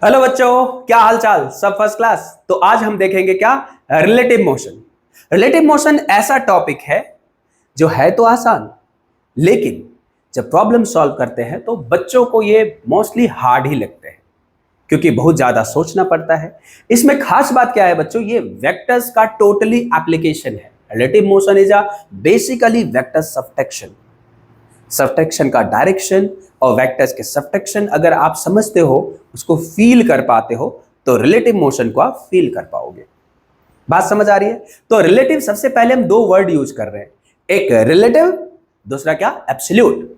Hello बच्चों, क्या हाल चाल? सब फर्स्ट क्लास। तो आज हम देखेंगे क्या? Relative motion. रिलेटिव मोशन ऐसा टॉपिक है जो है तो आसान, लेकिन जब प्रॉब्लम सॉल्व करते हैं तो बच्चों को ये मोस्टली हार्ड ही लगते हैं, क्योंकि बहुत ज्यादा सोचना पड़ता है। इसमें खास बात क्या है बच्चों? ये वेक्टर्स का टोटली एप्लीकेशन है। Relative motion is a basically vector subtraction. Subtraction का डायरेक्शन और वेक्टर्स के सब्ट्रैक्शन अगर आप समझते हो, उसको फील कर पाते हो, तो रिलेटिव मोशन को आप फील कर पाओगे। बात समझ आ रही है? तो रिलेटिव, सबसे पहले हम दो वर्ड यूज कर रहे हैं, एक रिलेटिव, दूसरा क्या? एब्सोल्यूट।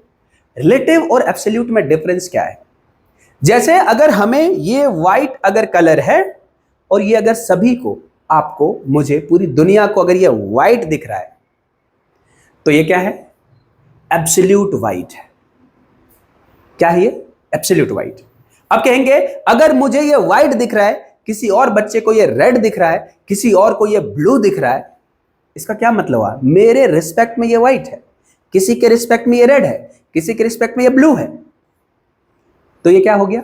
रिलेटिव और एब्सोल्यूट में डिफरेंस क्या है? जैसे अगर हमें ये व्हाइट अगर कलर है और ये अगर सभी को, आपको, मुझे, पूरी दुनिया को अगर ये व्हाइट दिख रहा है, तो ये क्या है? एब्सोल्यूट व्हाइट है। क्या है ये? Absolute white. अब कहेंगे अगर मुझे ये व्हाइट दिख रहा है, किसी और बच्चे को ये रेड दिख रहा है, किसी और को ये ब्लू दिख रहा है, इसका क्या मतलब हुआ? मेरे रिस्पेक्ट में ये व्हाइट है, किसी के रिस्पेक्ट में ये रेड है, किसी के रिस्पेक्ट में ये ब्लू है, तो ये क्या हो गया?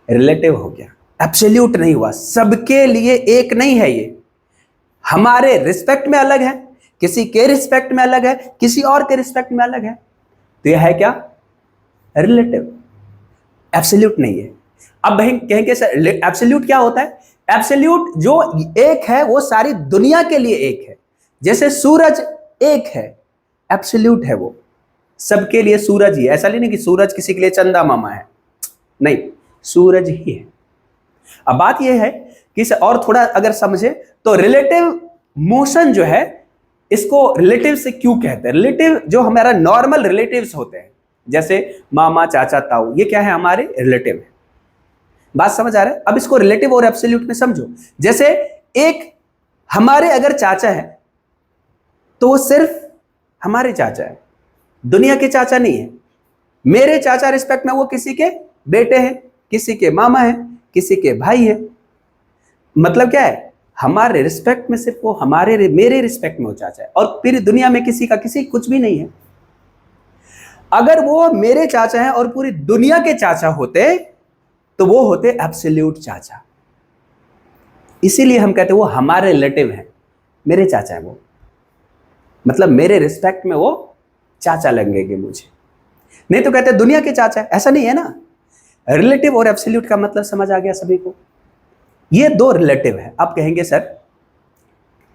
रिलेटिव हो गया, एब्सोल्यूट नहीं हुआ। सबके लिए एक नहीं है ये, हमारे रिस्पेक्ट में अलग है, किसी के रिस्पेक्ट में अलग है, किसी और के रिस्पेक्ट में अलग है, तो यह है क्या? रिलेटिव, एब्सोल्यूट नहीं है। अब कहेंगे सर एब्सोल्यूट क्या होता है? एब्सोल्यूट जो एक है वो सारी दुनिया के लिए एक है। जैसे सूरज एक है, एब्सोल्यूट है, वो सबके लिए सूरज ही है। ऐसा नहीं कि सूरज किसी के लिए चंदा मामा है, नहीं, सूरज ही है। अब बात यह है कि और थोड़ा अगर समझे तो रिलेटिव मोशन जो है, इसको रिलेटिव से क्यों कहते हैं? रिलेटिव जो हमारा नॉर्मल रिलेटिव्स होते हैं, जैसे मामा, चाचा, ताऊ, ये क्या है? हमारे रिलेटिव है। बात समझ आ रहा है? अब इसको रिलेटिव और एब्सोल्यूट में समझो। जैसे एक हमारे अगर चाचा है तो वो सिर्फ हमारे चाचा है, दुनिया के चाचा नहीं है। मेरे चाचा रिस्पेक्ट में वो किसी के बेटे हैं, किसी के मामा है, किसी के भाई है। मतलब क्या है? हमारे रिस्पेक्ट में सिर्फ वो मेरे रिस्पेक्ट में वो चाचा है, और पूरी दुनिया में किसी का किसी कुछ भी नहीं है। अगर वो मेरे चाचा हैं और पूरी दुनिया के चाचा होते तो वो होते एब्सोल्यूट चाचा। इसीलिए हम कहते हैं वो हमारे रिलेटिव हैं, मेरे चाचा हैं वो, मतलब मेरे रिस्पेक्ट में वो चाचा लगेंगे मुझे। नहीं तो कहते दुनिया के चाचा है, ऐसा नहीं है ना। रिलेटिव और एब्सोल्यूट का मतलब समझ आ गया सभी को? ये दो रिलेटिव है। आप कहेंगे सर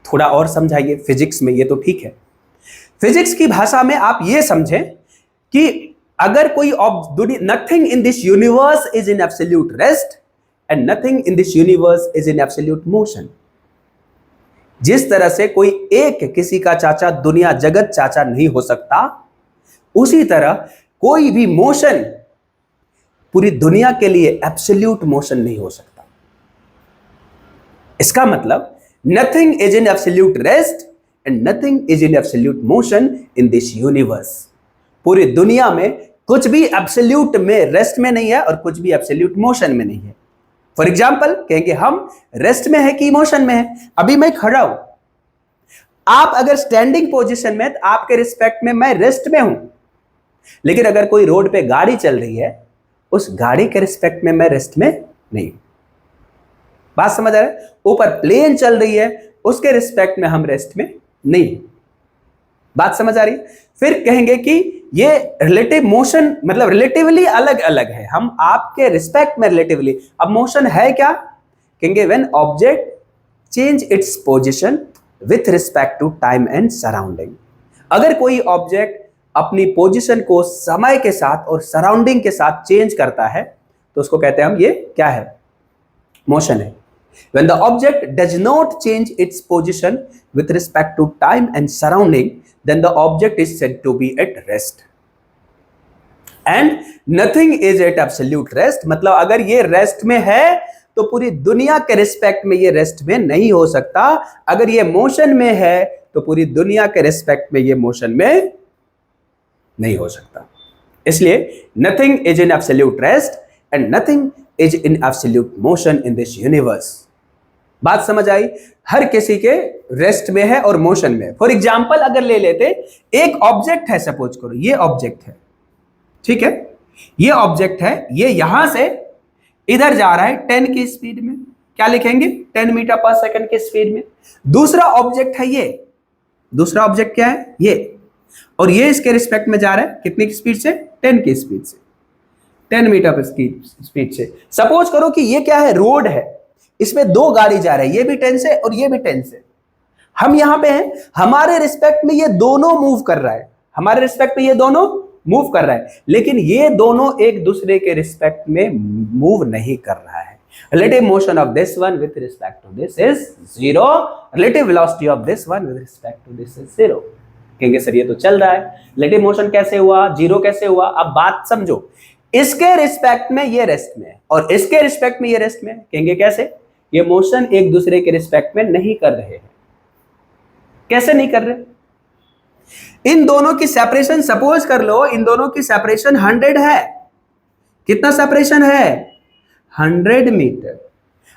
थोड़ा और समझाइए, फिजिक्स में ये तो ठीक है। फिजिक्स की भाषा में आप ये समझें कि अगर कोई nothing in this universe is in absolute rest and nothing in this universe is in absolute motion. जिस तरह से कोई एक किसी का चाचा दुनिया जगत चाचा नहीं हो सकता, उसी तरह कोई भी मोशन पूरी दुनिया के लिए एब्सोल्यूट मोशन नहीं हो सकता। इसका मतलब nothing is in absolute rest and nothing is in absolute motion in this universe. पूरी दुनिया में कुछ भी एब्सोल्यूट में रेस्ट में नहीं है और कुछ भी एब्सोल्यूट मोशन में नहीं है। फॉर एग्जाम्पल कहेंगे हम रेस्ट में है कि मोशन में है? अभी मैं खड़ा हूं, आप अगर स्टैंडिंग पोजीशन में, तो आपके रिस्पेक्ट में मैं रेस्ट में हूं। लेकिन अगर कोई रोड पे गाड़ी चल रही है, उस गाड़ी के रिस्पेक्ट में मैं रेस्ट में नहीं। बात समझ आ रहा है? ऊपर प्लेन चल रही है, उसके रिस्पेक्ट में हम रेस्ट में नहीं। बात समझ आ रही है? फिर कहेंगे कि ये रिलेटिव मोशन मतलब रिलेटिवली अलग अलग है, हम आपके रिस्पेक्ट में रिलेटिवली। अब मोशन है क्या? कहेंगे when object change its position with respect to time and surrounding. अगर कोई ऑब्जेक्ट अपनी पोजीशन को समय के साथ और सराउंडिंग के साथ चेंज करता है, तो उसको कहते हैं हम, ये क्या है? मोशन है। When the object does not change its position with respect to time and surrounding, then the object is said to be at rest. And nothing is at absolute rest. मतलब अगर ये रेस्ट में है तो पूरी दुनिया के रिस्पेक्ट में ये रेस्ट में नहीं हो सकता। अगर ये मोशन में है तो पूरी दुनिया के रिस्पेक्ट में ये मोशन में नहीं हो सकता। इसलिए nothing is in absolute rest and nothing is in absolute motion in this universe. बात समझ आई? हर किसी के रेस्ट में है और मोशन में। फॉर एग्जाम्पल अगर ले लेते, एक ऑब्जेक्ट है, सपोज करो ये ऑब्जेक्ट है, ठीक है, ये ऑब्जेक्ट है, ये यहां से इधर जा रहा है 10 की स्पीड में, क्या लिखेंगे 10 मीटर पर सेकंड की स्पीड में। दूसरा ऑब्जेक्ट है ये, दूसरा ऑब्जेक्ट क्या है ये, और ये इसके रिस्पेक्ट में जा रहा है कितनी की स्पीड से, 10 की स्पीड से, 10 मीटर पर स्पीड से। सपोज करो कि ये क्या है, रोड है, इसमें दो गाड़ी जा रही है, ये भी 10 से और ये भी 10 से। हम यहां पे हैं, हमारे रिस्पेक्ट में ये दोनों मूव कर रहा है, हमारे रिस्पेक्ट में ये दोनों मूव कर रहा है, लेकिन ये दोनों एक दूसरे के रिस्पेक्ट में मूव नहीं कर रहा है। Relative motion of this one with respect to this is 0. Relative velocity of this one with respect to this is 0. कहेंगे सर ये तो चल रहा है, रिलेटिव मोशन कैसे हुआ, जीरो कैसे हुआ। अब बात समझो, इसके रिस्पेक्ट में ये रेस्ट में है और इसके रिस्पेक्ट में ये रेस्ट में है, कहेंगे कैसे, ये मोशन एक दूसरे के रिस्पेक्ट में नहीं कर रहे हैं। कैसे नहीं कर रहे, इन दोनों की सेपरेशन सपोज कर लो, इन दोनों की सेपरेशन 100 है। कितना सेपरेशन है, 100 मीटर।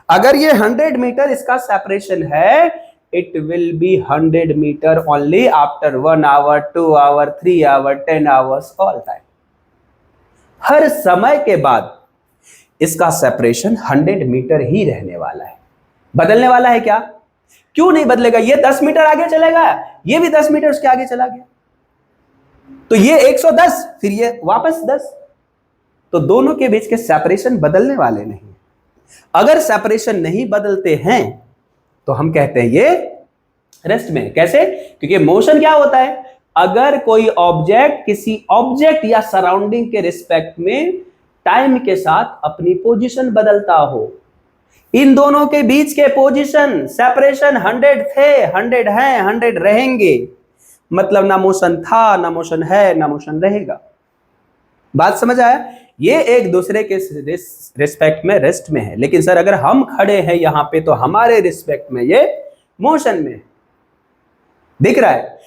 अगर ये 100 मीटर इसका सेपरेशन है, it will be 100 metre only after 1 hour, 2 hour, 3 hour, 10 hours, all time. हर समय के बाद इसका सेपरेशन 100 मीटर ही रहने वाला है। बदलने वाला है क्या, क्यों नहीं बदलेगा, ये 10 मीटर आगे चलेगा, ये भी 10 मीटर उसके आगे चला गया, तो ये 110, फिर ये वापस 10, तो दोनों के बीच के सेपरेशन बदलने वाले नहीं। अगर सेपरेशन नहीं बदलते हैं तो हम कहते हैं ये रेस्ट में। कैसे, क्योंकि मोशन क्या होता है, अगर कोई ऑब्जेक्ट किसी ऑब्जेक्ट या सराउंडिंग के रिस्पेक्ट में टाइम के साथ अपनी पोजीशन बदलता हो। इन दोनों के बीच के पोजीशन सेपरेशन 100 थे, 100 हैं, 100 रहेंगे, मतलब ना मोशन था, ना मोशन है, ना मोशन रहेगा। बात समझ आया, ये एक दूसरे के रिस्पेक्ट में रेस्ट में है। लेकिन सर अगर हम खड़े हैं यहां पे तो हमारे रिस्पेक्ट में ये मोशन में है, दिख रहा है।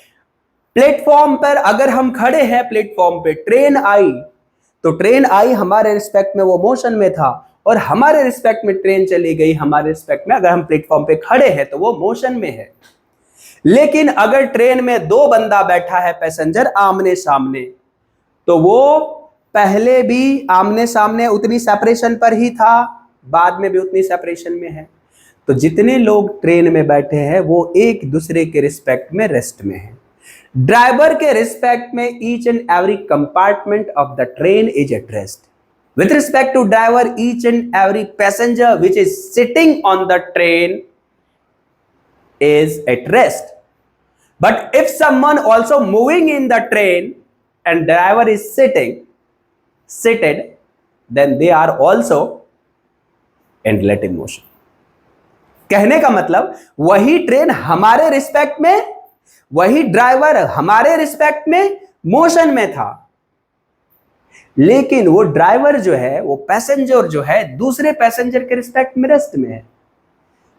प्लेटफॉर्म पर अगर हम खड़े हैं, प्लेटफॉर्म पे ट्रेन आई, तो ट्रेन आई हमारे रिस्पेक्ट में वो मोशन में था, और हमारे रिस्पेक्ट में ट्रेन चली गई, हमारे रिस्पेक्ट में अगर हम प्लेटफॉर्म पे खड़े हैं तो वो मोशन में है। लेकिन अगर ट्रेन में दो बंदा बैठा है पैसेंजर आमने सामने, तो वो पहले भी आमने सामने उतनी सेपरेशन पर ही था, बाद में भी उतनी सेपरेशन में है। तो जितने लोग ट्रेन में बैठे हैं वो एक दूसरे के रिस्पेक्ट में रेस्ट में है। ड्राइवर के रिस्पेक्ट में each and every compartment of the train is at rest. With respect to driver, each and every passenger which is sitting on the train is at rest. But if someone also moving in the train and driver is seated, then they are also in relative motion. कहने का मतलब वही train हमारे respect में, वही driver हमारे respect में motion में था, लेकिन वो ड्राइवर जो है, वो पैसेंजर जो है, दूसरे पैसेंजर के रिस्पेक्ट में रेस्ट में है।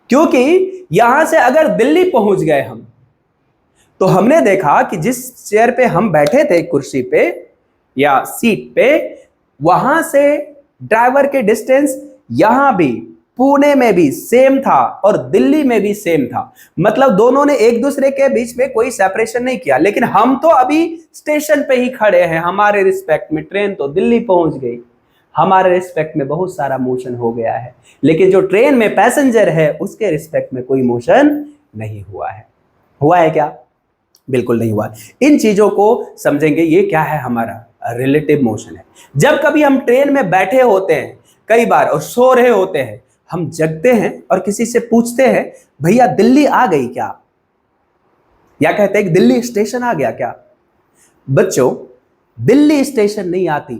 क्योंकि यहां से अगर दिल्ली पहुंच गए हम, तो हमने देखा कि जिस चेयर पे हम बैठे थे, कुर्सी पे या सीट पे, वहां से ड्राइवर के डिस्टेंस यहां भी पुणे में भी सेम था और दिल्ली में भी सेम था। मतलब दोनों ने एक दूसरे के बीच में कोई सेपरेशन नहीं किया। लेकिन हम तो अभी स्टेशन पे ही खड़े हैं, हमारे रिस्पेक्ट में ट्रेन तो दिल्ली पहुंच गई, हमारे रिस्पेक्ट में बहुत सारा मोशन हो गया है। लेकिन जो ट्रेन में पैसेंजर है उसके रिस्पेक्ट में कोई मोशन नहीं हुआ है। हुआ है क्या? बिल्कुल नहीं हुआ। इन चीजों को समझेंगे, ये क्या है, हमारा रिलेटिव मोशन है। जब कभी हम ट्रेन में बैठे होते हैं कई बार और सो रहे होते हैं, हम जगते हैं और किसी से पूछते हैं भैया दिल्ली आ गई क्या, या कहते हैं दिल्ली स्टेशन आ गया क्या। बच्चों, दिल्ली स्टेशन नहीं आती,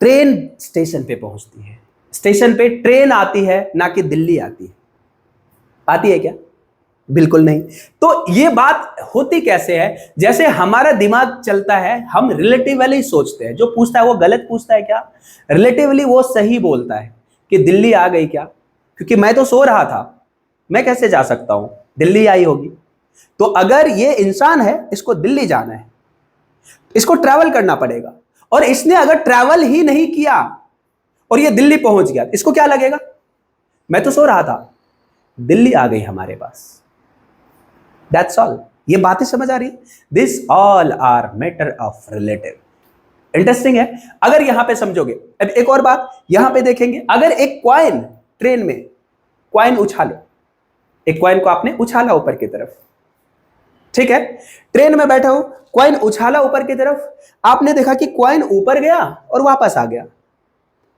ट्रेन स्टेशन पे पहुंचती है। स्टेशन पे ट्रेन आती है, ना कि दिल्ली आती है। आती है क्या? बिल्कुल नहीं। तो ये बात होती कैसे है? जैसे हमारा दिमाग चलता है, हम रिलेटिवली सोचते हैं, जो पूछता है वो गलत पूछता है क्या, रिलेटिवली वो सही बोलता है कि दिल्ली आ गई क्या, क्योंकि मैं तो सो रहा था, मैं कैसे जा सकता हूं, दिल्ली आई होगी। तो अगर ये इंसान है, इसको दिल्ली जाना है, इसको ट्रैवल करना पड़ेगा, और इसने अगर ट्रैवल ही नहीं किया और ये दिल्ली पहुंच गया, इसको क्या लगेगा, मैं तो सो रहा था, दिल्ली आ गई हमारे पास। That's all. ये बातें समझ आ रही है? This all are matter of relative. Interesting है। अगर यहां पे समझोगे, अब एक और बात यहां पे देखेंगे, अगर एक कॉइन ट्रेन में, कॉइन उछालो, एक कॉइन को आपने उछाला ऊपर की तरफ, ठीक है, ट्रेन में बैठे हो, कॉइन उछाला ऊपर की तरफ, आपने देखा कि कॉइन ऊपर गया और वापस आ गया।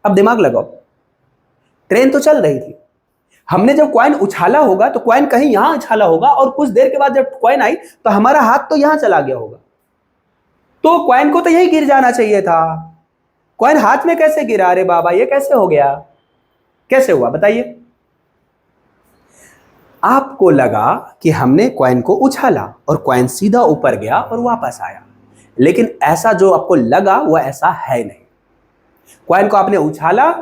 अब दिमाग लगाओ, ट्रेन तो चल रही थी, हमने जब कॉइन उछाला होगा तो कॉइन कहीं यहां उछाला होगा और कुछ देर के बाद जब कॉइन आई तो हमारा हाथ तो यहां चला गया होगा, तो कॉइन को तो यही गिर जाना चाहिए था। कॉइन हाथ में कैसे गिरा? अरे बाबा ये कैसे हो गया, कैसे हुआ बताइए? आपको लगा कि हमने कॉइन को उछाला और कॉइन सीधा ऊपर गया और वापस आया, लेकिन ऐसा जो आपको लगा वो ऐसा है नहीं। कॉइन को आपने उछाला,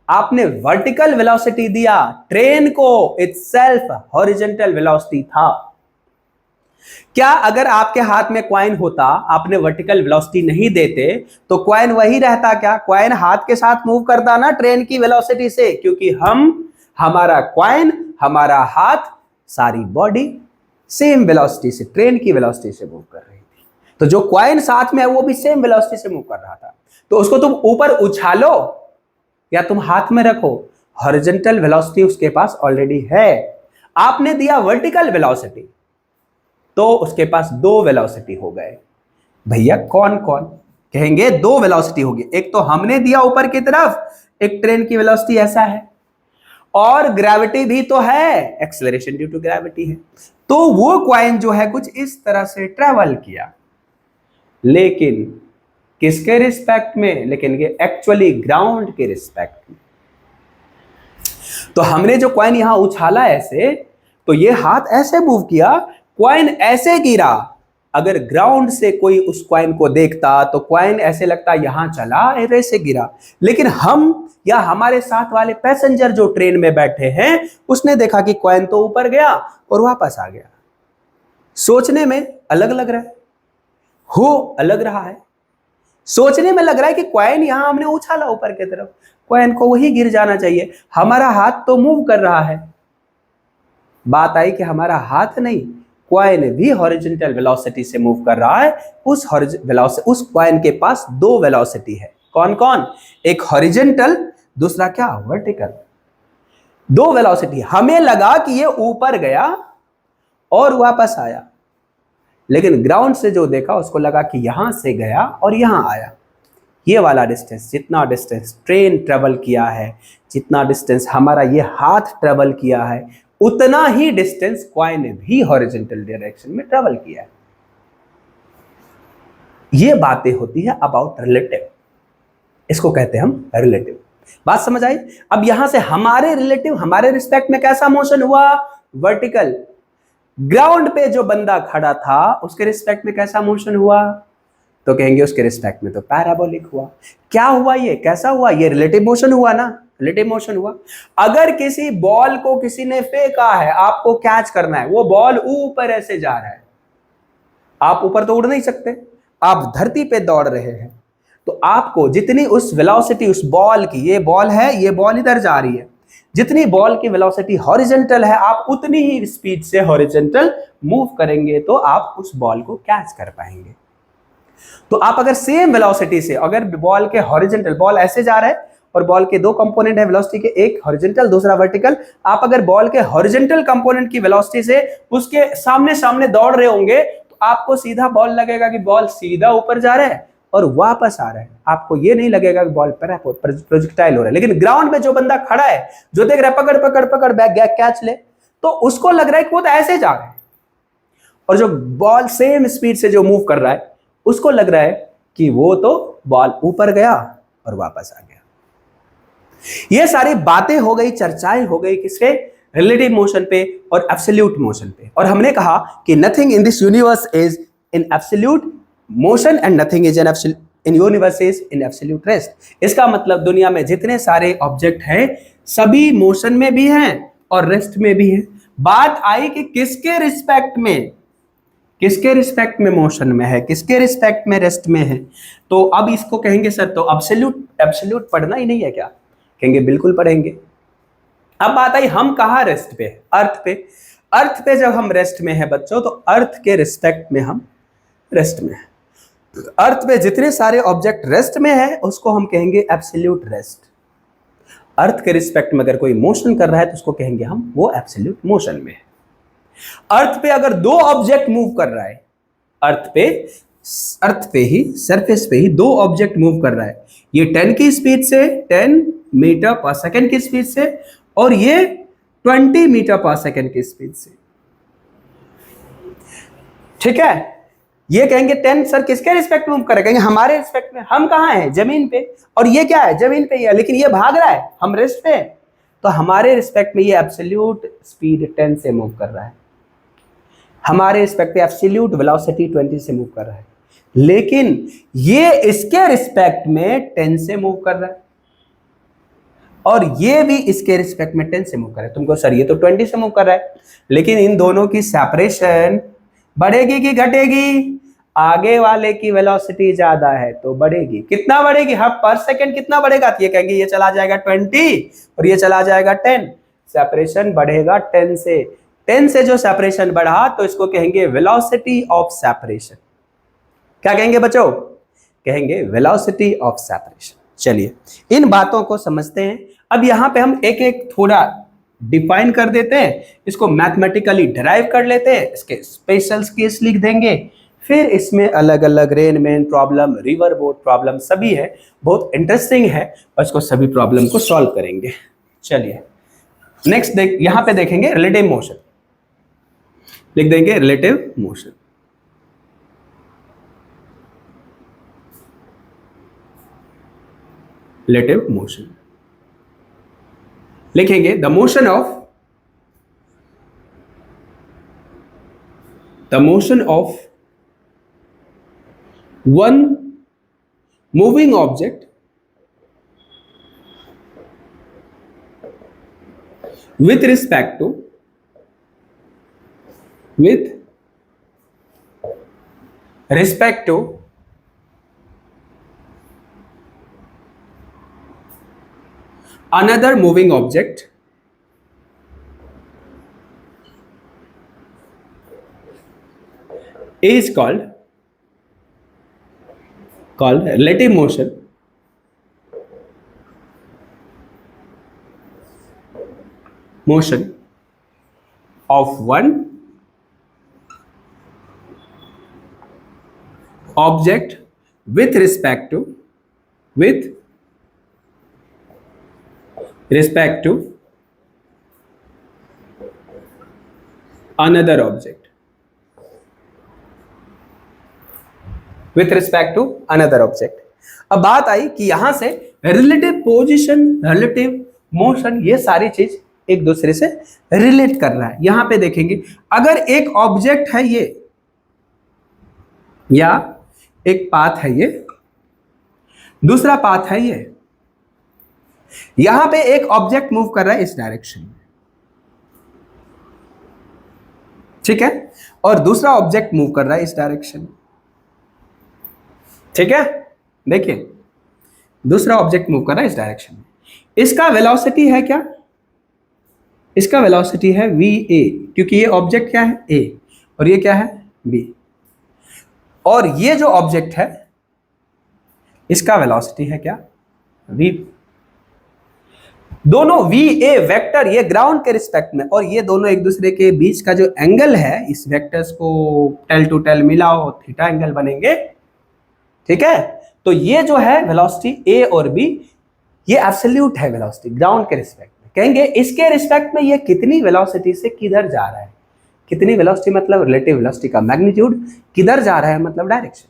आपने वर्टिकल वेलोसिटी दिया, ट्रेन को इटसेल्फ हॉरिजॉन्टल वेलोसिटी था। क्या अगर आपके हाथ में कॉइन होता, आपने वर्टिकल वेलोसिटी नहीं देते तो कॉइन वही रहता क्या? कॉइन हाथ के साथ मूव करता ना ट्रेन की वेलोसिटी से, क्योंकि हमारा कॉइन, हमारा हाथ, सारी बॉडी सेम वेलोसिटी से, ट्रेन की वेलोसिटी से मूव कर रही थी। तो जो कॉइन साथ में है वो भी सेम वेलोसिटी से मूव कर रहा था, तो उसको तुम ऊपर उछालो या तुम हाथ में रखो, हॉरिजॉन्टल वेलोसिटी उसके पास ऑलरेडी है। आपने दिया वर्टिकल वेलोसिटी तो उसके पास दो वेलोसिटी हो गए। भैया कौन कौन? कहेंगे दो वेलोसिटी होगी, एक तो हमने दिया ऊपर की तरफ, एक ट्रेन की वेलोसिटी ऐसा है, और ग्रेविटी भी तो है, एक्सेलरेशन ड्यू टू ग्रेविटी है। तो वो कॉइन जो है कुछ इस तरह से ट्रेवल किया, लेकिन किसके रिस्पेक्ट में? लेकिन ये एक्चुअली ग्राउंड के रिस्पेक्ट में। तो हमने जो कॉइन यहां उछाला ऐसे, तो ये हाथ ऐसे मूव किया, कॉइन ऐसे गिरा। अगर ग्राउंड से कोई उस कॉइन को देखता तो कॉइन ऐसे लगता यहां चला, ऐसे गिरा, लेकिन हम या हमारे साथ वाले पैसेंजर जो ट्रेन में बैठे हैं, उसने देखा कि कॉइन तो ऊपर गया और वापस आ गया। सोचने में अलग लग रहा है, हो अलग रहा है। सोचने में लग रहा है कि कॉइन यहां हमने उछाला ऊपर की तरफ, कॉइन को वही गिर जाना चाहिए, हमारा हाथ तो मूव कर रहा है। बात आई कि हमारा हाथ नहीं, कॉइन भी हॉरिजॉन्टल वेलोसिटी से मूव कर रहा है। उस कॉइन के पास दो वेलोसिटी है। कौन कौन? एक हॉरिजॉन्टल, दूसरा क्या? वर्टिकल। दो वेलोसिटी। हमें लगा कि ये ऊपर गया और वापस आया, लेकिन ग्राउंड से जो देखा उसको लगा कि यहां से गया और यहां आया। ये वाला डिस्टेंस, जितना डिस्टेंस ट्रेन ट्रेवल किया है, जितना डिस्टेंस हमारा ये हाथ ट्रेवल किया है, उतना ही डिस्टेंस कॉइन ने भी हॉरिजॉन्टल डायरेक्शन में ट्रेवल किया है। ये बातें होती है अबाउट रिलेटिव, इसको कहते हैं हम रिलेटिव। बात समझ आई? अब यहां से हमारे रिलेटिव, हमारे रिस्पेक्ट में कैसा मोशन हुआ? वर्टिकल। ग्राउंड पे जो बंदा खड़ा था उसके रिस्पेक्ट में कैसा मोशन हुआ? तो कहेंगे उसके रिस्पेक्ट में तो पैराबोलिक हुआ। क्या हुआ? ये कैसा हुआ? ये रिलेटिव मोशन हुआ ना, रिलेटिव मोशन हुआ। अगर किसी बॉल को किसी ने फेंका है, आपको कैच करना है, वो बॉल ऊपर ऐसे जा रहा है, आप ऊपर तो उड़ नहीं सकते, आप धरती पे दौड़ रहे हैं, तो आपको जितनी उस वेलोसिटी उस बॉल की, ये बॉल है, ये बॉल इधर जा रही है, जितनी बॉल की वेलोसिटी हॉरिजॉन्टल है, आप उतनी ही स्पीड से हॉरिजॉन्टल मूव करेंगे तो आप उस बॉल को कैच कर पाएंगे। तो आप अगर सेम वेलोसिटी से, अगर बॉल के हॉरिजॉन्टल, बॉल ऐसे जा रहा है और बॉल के दो कंपोनेंट है वेलोसिटी के, एक हॉरिजॉन्टल दूसरा वर्टिकल, आप अगर बॉल के हॉरिजॉन्टल कंपोनेंट की वेलोसिटी से उसके सामने सामने दौड़ रहे होंगे तो आपको सीधा बॉल लगेगा कि बॉल सीधा ऊपर जा रहा है और वापस आ रहा है, आपको ये नहीं लगेगा कि बॉल प्रोजेक्टाइल हो रहा है। लेकिन ग्राउंड में जो बंदा खड़ा है, जो देख रहा है पकड़ पकड़ पकड़ बैक गया कैच ले, तो उसको लग रहा है कि वो तो ऐसे जा रहा है, और जो बॉल सेम स्पीड से जो मूव कर रहा है उसको लग रहा है कि वो तो बॉल ऊपर गया और वापस आ गया। ये सारी बातें हो गई, चर्चाएं हो गई किसके? रिलेटिव मोशन पे और एब्सोल्यूट मोशन पे। और हमने कहा कि nothing in this universe is in absolute motion and nothing is in universe is in absolute rest. इसका मतलब दुनिया में जितने सारे ऑब्जेक्ट हैं सभी मोशन में भी हैं और रेस्ट में भी हैं। बात आई कि किसके रिस्पेक्ट में, किसके रिस्पेक्ट में मोशन में है, किसके रिस्पेक्ट में रेस्ट में है। तो अब इसको कहेंगे सर तो एब्सोल्यूट पढ़ना ही नहीं है क्या? कहेंगे बिल्कुल पढ़ेंगे। अब बात आई हम कहाँ रेस्ट पे, अर्थ पे। अर्थ पे जब हम रेस्ट में है बच्चों, तो अर्थ के रिस्पेक्ट में हम रेस्ट में है। अर्थ पे जितने सारे ऑब्जेक्ट रेस्ट में है उसको हम कहेंगे एब्सोल्यूट रेस्ट। अर्थ के रिस्पेक्ट में अगर कोई मोशन कर रहा है तो उसको कहेंगे हम वो एब्सोल्यूट मोशन में है। अर्थ पे अगर दो ऑब्जेक्ट मूव कर रहा है, अर्थ पे ही सरफेस पे ही दो ऑब्जेक्ट मूव कर रहा है, ये 10 की स्पीड से, 10 मीटर पर सेकंड की स्पीड से, और ये 20 मीटर पर सेकंड की स्पीड से, ठीक है। ये कहेंगे 10 सर किसके रिस्पेक्ट में मूव कर रहे हैं, कहेंगे हमारे रिस्पेक्ट में। हम कहां हैं, जमीन पे, और ये क्या है, जमीन पे ही है, लेकिन ये भाग रहा है, हम रेस्ट पे, तो हमारे रिस्पेक्ट में ये एब्सोल्यूट स्पीड 10 से मूव कर रहा है, हमारे रिस्पेक्ट पे एब्सोल्यूट वेलोसिटी 20 से मूव कर रहा है, लेकिन ये इसके रिस्पेक्ट में 10 से मूव कर रहा है, और ये भी इसके रिस्पेक्ट में 10 से मूव कर रहा है। तुमको सर ये तो 20 से मूव कर रहा है, लेकिन इन दोनों की सेपरेशन बढ़ेगी कि घटेगी, आगे वाले की वेलोसिटी ज्यादा है तो बढ़ेगी। कितना बढ़ेगी, हर पर सेकंड कितना बढ़ेगा, तो ये कहेंगे ये चला जाएगा 20 और ये चला जाएगा 10, सेपरेशन बढ़ेगा 10 से। 10 से जो सेपरेशन बढ़ा तो इसको कहेंगे वेलोसिटी ऑफ सेपरेशन। क्या कहेंगे बच्चों, कहेंगे वेलोसिटी ऑफ सेपरेशन। चलिए इन बातों को समझते हैं। अब यहां पे हम एक एक थोड़ा डिफाइन कर देते हैं, इसको मैथमेटिकली डिराइव कर लेते हैं, इसके स्पेशल केस लिख देंगे, फिर इसमें अलग अलग Rain Man problem, river boat problem सभी है, बहुत इंटरेस्टिंग है, और इसको सभी प्रॉब्लम को सॉल्व करेंगे। चलिए नेक्स्ट यहां पे देखेंगे रिलेटिव मोशन, लिख देंगे रिलेटिव मोशन। रिलेटिव मोशन लिखेंगे the motion of one moving object with respect to another moving object is called relative motion of one object with respect to another object, with respect to another object। अब बात आई कि यहां से relative position, relative motion, ये सारी चीज एक दूसरे से रिलेट कर रहा है। यहां पे देखेंगे अगर एक ऑब्जेक्ट है ये, या एक पाथ है ये, दूसरा पाथ है ये, यहां पे एक ऑब्जेक्ट मूव कर रहा है इस डायरेक्शन में, ठीक है, और दूसरा ऑब्जेक्ट मूव कर रहा है इस डायरेक्शन में, ठीक है। देखिए दूसरा ऑब्जेक्ट मूव कर रहा है इस डायरेक्शन में, इसका वेलोसिटी है क्या, इसका वेलोसिटी है va, क्योंकि ये ऑब्जेक्ट क्या है a और ये क्या है b, और ये जो ऑब्जेक्ट है इसका वेलोसिटी है क्या v। दोनों va वेक्टर ये ग्राउंड के रिस्पेक्ट में, और ये दोनों एक दूसरे के बीच का जो एंगल है, इस वेक्टर्स को टेल टू टेल मिलाओ थीटा एंगल बनेंगे, ठीक है। तो ये जो है वेलोसिटी a और b, ये एब्सोल्यूट है वेलोसिटी ग्राउंड के रिस्पेक्ट में। कहेंगे इसके रिस्पेक्ट में ये कितनी वेलोसिटी से किधर जा रहा है, कितनी वेलोसिटी मतलब रिलेटिव वेलोसिटी का मैग्नीट्यूड, किधर जा रहा है मतलब डायरेक्शन।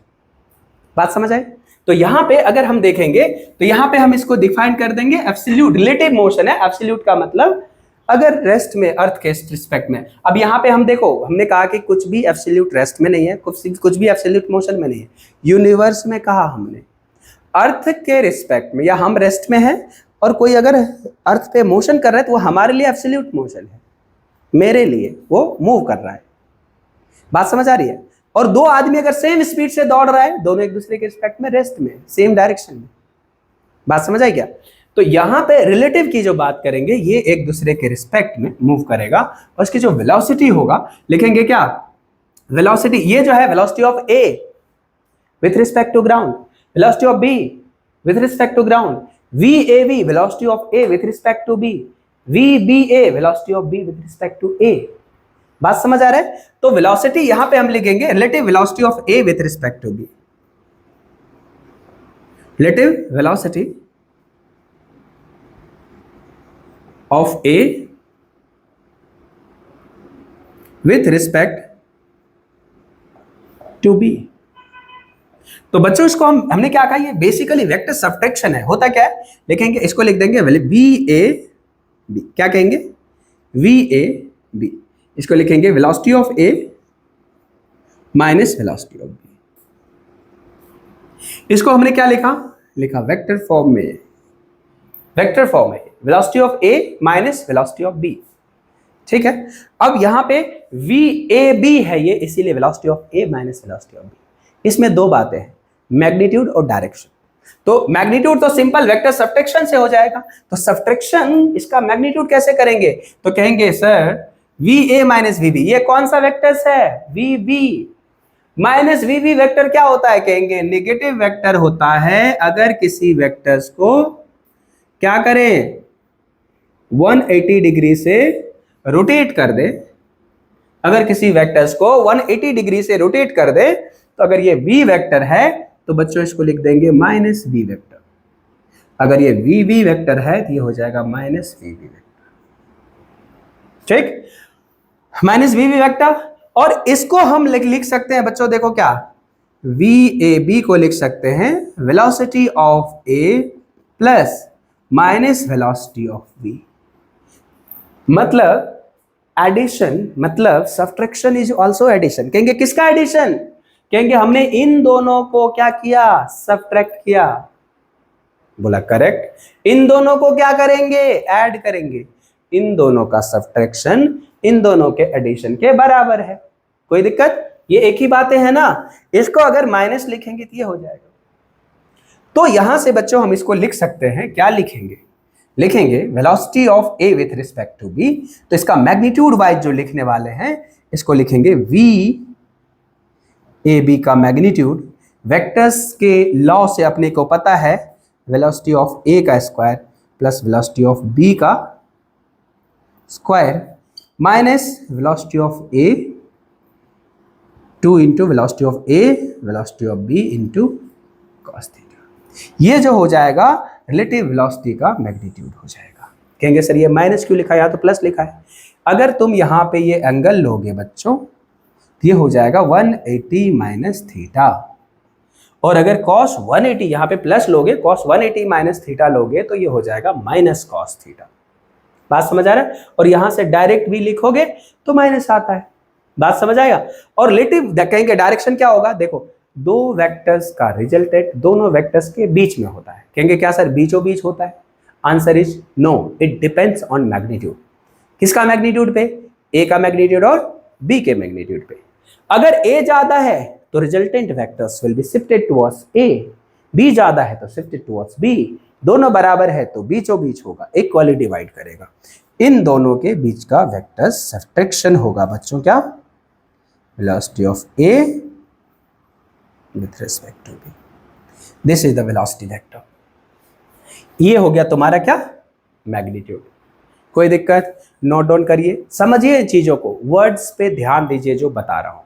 बात समझ आई। तो यहां पे अगर हम देखेंगे तो यहां पे हम इसको डिफाइन कर देंगे, एब्सोल्यूट रिलेटिव मोशन है, एब्सोल्यूट का मतलब अगर रेस्ट में, अर्थ के रिस्पेक्ट में। अब यहां पे हम देखो, हमने कहा कि कुछ भी एब्सोल्यूट रेस्ट में नहीं है, कुछ भी एब्सोल्यूट मोशन में नहीं है। यूनिवर्स में कहा हमने अर्थ के रिस्पेक्ट में, या हम रेस्ट में हैं और कोई अगर अर्थ पे मोशन कर रहा है तो वो हमारे लिए एब्सोल्यूट मोशन है, मेरे लिए वो मूव कर रहा है। बात समझ आ रही है। और दो आदमी अगर सेम स्पीड से दौड़ रहा है, दोनों एक दूसरे के रिस्पेक्ट में रेस्ट में, सेम डायरेक्शन में। बात समझ आई क्या। तो यहां पे रिलेटिव की जो बात करेंगे, ये एक दूसरे के रिस्पेक्ट में मूव करेगा, और इसकी जो वेलोसिटी होगा लिखेंगे क्या, वेलोसिटी, ये जो है velocity of A, with respect to ground, velocity of B with respect to ground, VAV velocity of A with respect to B, VBA velocity of B with respect to A। बात समझ आ रहा है? तो velocity यहां पे हम लिखेंगे relative velocity of A with respect to B, relative velocity of A with respect to B. तो बच्चों इसको हमने क्या कहा, ये बेसिकली वेक्टर सब्ट्रैक्शन है। होता क्या है, लिखेंगे इसको, लिख देंगे बी ए बी, क्या कहेंगे, वी ए बी, इसको लिखेंगे velocity of A minus velocity of B. इसको हमने क्या लिखा वेक्टर फॉर्म में, वेक्टर फॉर्म है velocity of A minus velocity of B. ठीक है, अब यहां पे वी ए बी है ये, इसीलिए velocity of A minus velocity of B. इसमें दो बातें हैं, मैग्नीट्यूड और डायरेक्शन। तो मैग्नीट्यूड तो सिंपल वेक्टर सब्ट्रैक्शन से हो जाएगा, तो सब्ट्रैक्शन इसका मैग्नीट्यूड कैसे करेंगे, तो कहेंगे sir V A minus V B, ये कौन सा वेक्टर्स है, V B minus V B. Vector क्या होता है, कहेंगे नेगेटिव वेक्टर होता है अगर किसी वेक्टर्स को क्या करें, 180 डिग्री से रोटेट कर दे। अगर किसी वेक्टर्स को 180 डिग्री से रोटेट कर दे, तो अगर ये v वेक्टर है तो बच्चों इसको लिख देंगे माइनस v वेक्टर। अगर ये v वेक्टर है तो ये हो जाएगा माइनस v वेक्टर। ठीक, माइनस v वेक्टर। और इसको हम लिख सकते हैं बच्चों, देखो क्या, VAB को लिख सकते हैं velocity of A plus minus velocity of B। मतलब एडिशन, मतलब सब्ट्रैक्शन इज आल्सो एडिशन। कहेंगे किसका एडिशन, कहेंगे हमने इन दोनों को क्या किया, सब्ट्रैक्ट किया। बोला करेक्ट। इन दोनों को क्या करेंगे, ऐड करेंगे। इन दोनों का सब्ट्रैक्शन इन दोनों के एडिशन के बराबर है। कोई दिक्कत, ये एक ही बातें है ना। इसको अगर माइनस लिखेंगे तो ये हो जाएगा। तो यहां से बच्चों हम इसको लिख सकते हैं, क्या लिखेंगे, लिखेंगे velocity of A with respect to B. तो इसका मैग्नीट्यूड वाइज जो लिखने वाले हैं, इसको लिखेंगे वी ए बी का मैग्नीट्यूड। वेक्टर्स के लॉ से अपने को पता है वेलोसिटी ऑफ ए का square plus velocity of B का square minus velocity of A 2 into velocity of A velocity of B into cos theta. ये जो हो जाएगा रिलेटिव वेलोसिटी का मैग्नीट्यूड हो जाएगा। कहेंगे सर ये माइनस क्यों लिखा है, या तो प्लस लिखा है। अगर तुम यहां पे ये एंगल लोगे बच्चों, ये हो जाएगा 180 माइनस थीटा। और अगर cos 180 यहां पे प्लस लोगे, cos 180 माइनस थीटा लोगे तो ये हो जाएगा माइनस cos थीटा। बात समझ आ रहा है। और यहां से डायरेक्ट भी लिखोगे तो माइनस आता है। बात समझ आएगा। और रिलेटिव कहेंगे डायरेक्शन क्या होगा, देखो दो वेक्टर्स का रिजल्टेंट दोनों वेक्टर्स के बीच में होता है। कहेंगे क्या सर बीचों बीच होता है, answer is no, it depends on magnitude. किसका मैग्नीट्यूड पे, ए का मैग्नीट्यूड और बी के मैग्नीट्यूड पे। अगर ए ज्यादा है तो resultant vectors will be shifted towards A, B ज्यादा है तो शिफ्टेड टुवर्ड्स बी। दोनों बराबर है तो बीचों बीच होगा, इक्वली डिवाइड करेगा। इन दोनों के बीच का वेक्टर सब्ट्रैक्शन होगा बच्चों, क्या, velocity of A with respect to B. This is the velocity vector. ये हो गया तुम्हारा क्या, मैग्नीट्यूड। कोई दिक्कत, नोट डाउन करिए, समझिए इन चीजों को, वर्ड्स पे ध्यान दीजिए जो बता रहा हूं।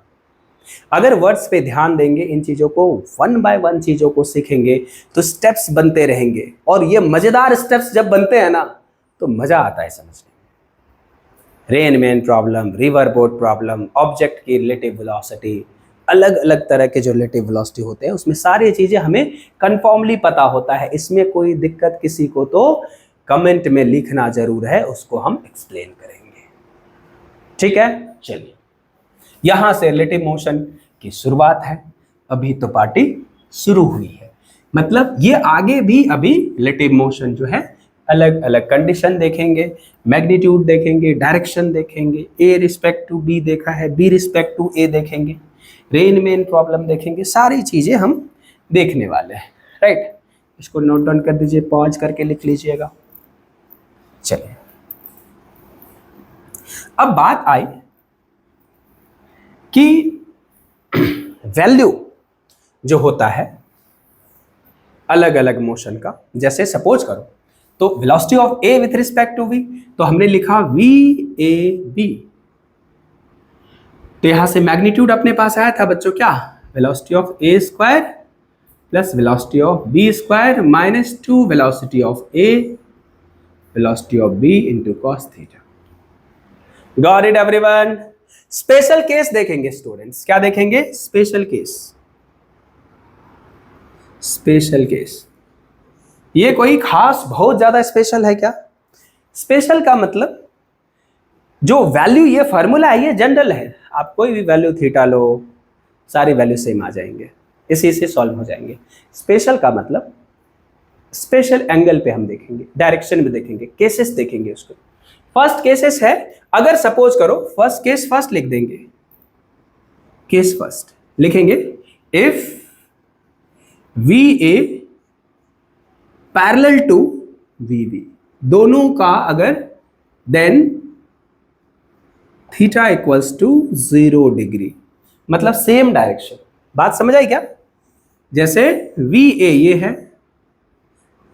अगर वर्ड्स पे ध्यान देंगे, इन चीजों को वन बाय वन चीजों को सीखेंगे तो स्टेप्स बनते रहेंगे। और ये मजेदार स्टेप्स जब बनते हैं ना तो मजा आता है समझने में। Rain Man problem, river boat problem, object की रिलेटिव वेलोसिटी, अलग अलग तरह के जो रिलेटिव वेलोसिटी होते हैं उसमें सारी चीजें हमें कन्फर्मली पता होता है। इसमें कोई दिक्कत किसी को तो कमेंट में लिखना जरूर है, उसको हम एक्सप्लेन करेंगे। ठीक है, चलिए यहां से रिलेटिव मोशन की शुरुआत है। अभी तो पार्टी शुरू हुई है, मतलब ये आगे भी अभी रिलेटिव मोशन जो है अलग अलग कंडीशन देखेंगे, मैग्नीट्यूड देखेंगे, डायरेक्शन देखेंगे, ए रिस्पेक्ट टू बी देखा है, बी रिस्पेक्ट टू ए देखेंगे, रेनमैन प्रॉब्लम देखेंगे, सारी चीजें हम देखने वाले हैं। राइट, इसको नोट डाउन कर दीजिए, पॉज करके लिख लीजिएगा। चलिए अब बात आई कि जो होता है अलग अलग मोशन का, जैसे सपोज करो तो velocity of A with respect to V, तो हमने लिखा वी ए बी, तो यहां से मैग्नीट्यूड अपने पास आया था बच्चों क्या, velocity of A square plus velocity of B square minus 2 velocity of A velocity of B into cos theta. Got it everyone. Special case देखेंगे स्टूडेंट्स, क्या देखेंगे, स्पेशल केस। स्पेशल केस ये कोई खास बहुत ज्यादा स्पेशल है क्या, स्पेशल का मतलब जो वैल्यू, ये फॉर्मूला है ये जनरल है, आप कोई भी वैल्यू थीटा लो सारी वैल्यू सेम आ जाएंगे, इसी से सॉल्व हो जाएंगे। स्पेशल का मतलब स्पेशल एंगल पे हम देखेंगे, डायरेक्शन में देखेंगे, केसेस देखेंगे उसको। फर्स्ट केसेस है, अगर सपोज करो फर्स्ट केस फर्स्ट लिख देंगे, केस फर्स्ट लिखेंगे, if V A parallel to V B, दोनों का अगर, then theta equals to 0 degree, मतलब सेम डायरेक्शन। बात समझ आई क्या, जैसे वी ए ये है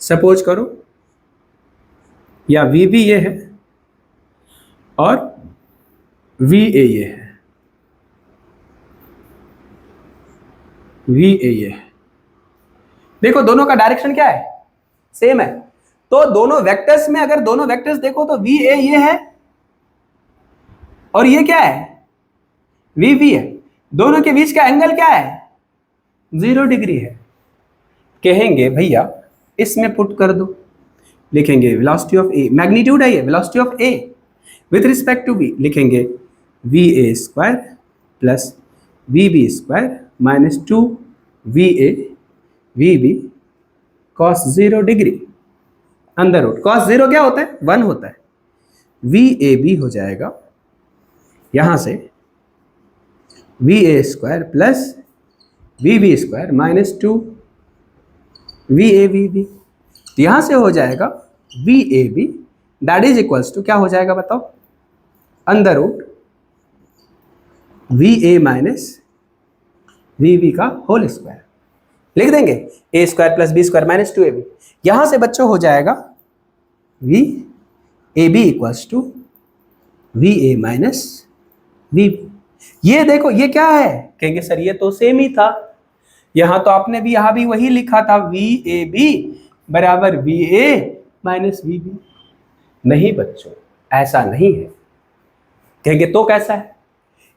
सपोज करो, या वी बी ये है और वी ए ये है, वी ए ये है, देखो दोनों का डायरेक्शन क्या है, सेम है। तो दोनों वेक्टर्स में अगर दोनों वेक्टर्स देखो तो वी ए ये है और ये क्या है, वी बी है, दोनों के बीच का एंगल क्या है, 0 डिग्री है। कहेंगे भैया इसमें पुट कर दो, लिखेंगे वेलोसिटी ऑफ ए, मैग्नीट्यूड है ये, velocity of A with respect to V, लिखेंगे V A square plus V B square minus 2 V A V B cos 0 degree, अंदर रूट कॉस 0 क्या होता है, 1 होता है, वी ए बी हो जाएगा यहां से V A square plus V B square minus 2 V A V B, यहां से हो जाएगा V A B that is equals to क्या हो जाएगा बताओ, अंदर root V A minus V B का होल स्क्वायर, लिख देंगे A square plus B square minus 2 A B, यहां से बच्चों हो जाएगा V A B equals to V A minus V B. ये देखो ये क्या है, कहेंगे सर ये तो सेम ही था, यहां तो आपने भी यहां भी वही लिखा था वी ए बी बराबर V A minus V B. नहीं बच्चों ऐसा नहीं है, कहेंगे तो कैसा है,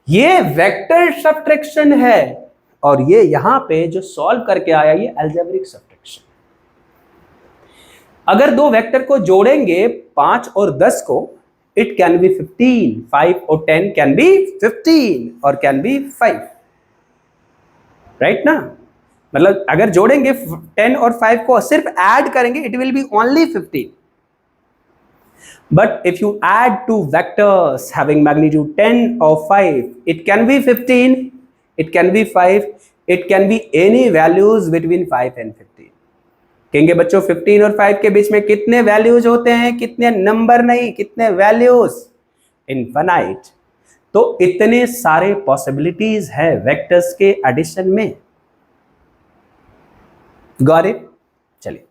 ये वेक्टर सब्ट्रैक्शन है और ये यहां पे जो सॉल्व करके आया ये अलजेब्रिक सब्ट्रैक्शन। अगर दो वेक्टर को जोड़ेंगे 5 और 10 को, इट कैन बी 15, 5 और 10 कैन बी 15 और कैन बी 5, राइट ना, मतलब अगर जोड़ेंगे 10 और 5 को सिर्फ ऐड करेंगे it will B only 15, but if you add two vectors having magnitude 10 or 5 it can be 15, it can be 5, it can be any values between 5 and 15। कहेंगे बच्चों 15 और 5 के बीच में कितने वैल्यूज होते हैं, कितने नंबर नहीं, कितने वैल्यूज, इनफाइनाइट। तो इतने सारे पॉसिबिलिटीज है वेक्टर्स के एडिशन में। Got it? चलिए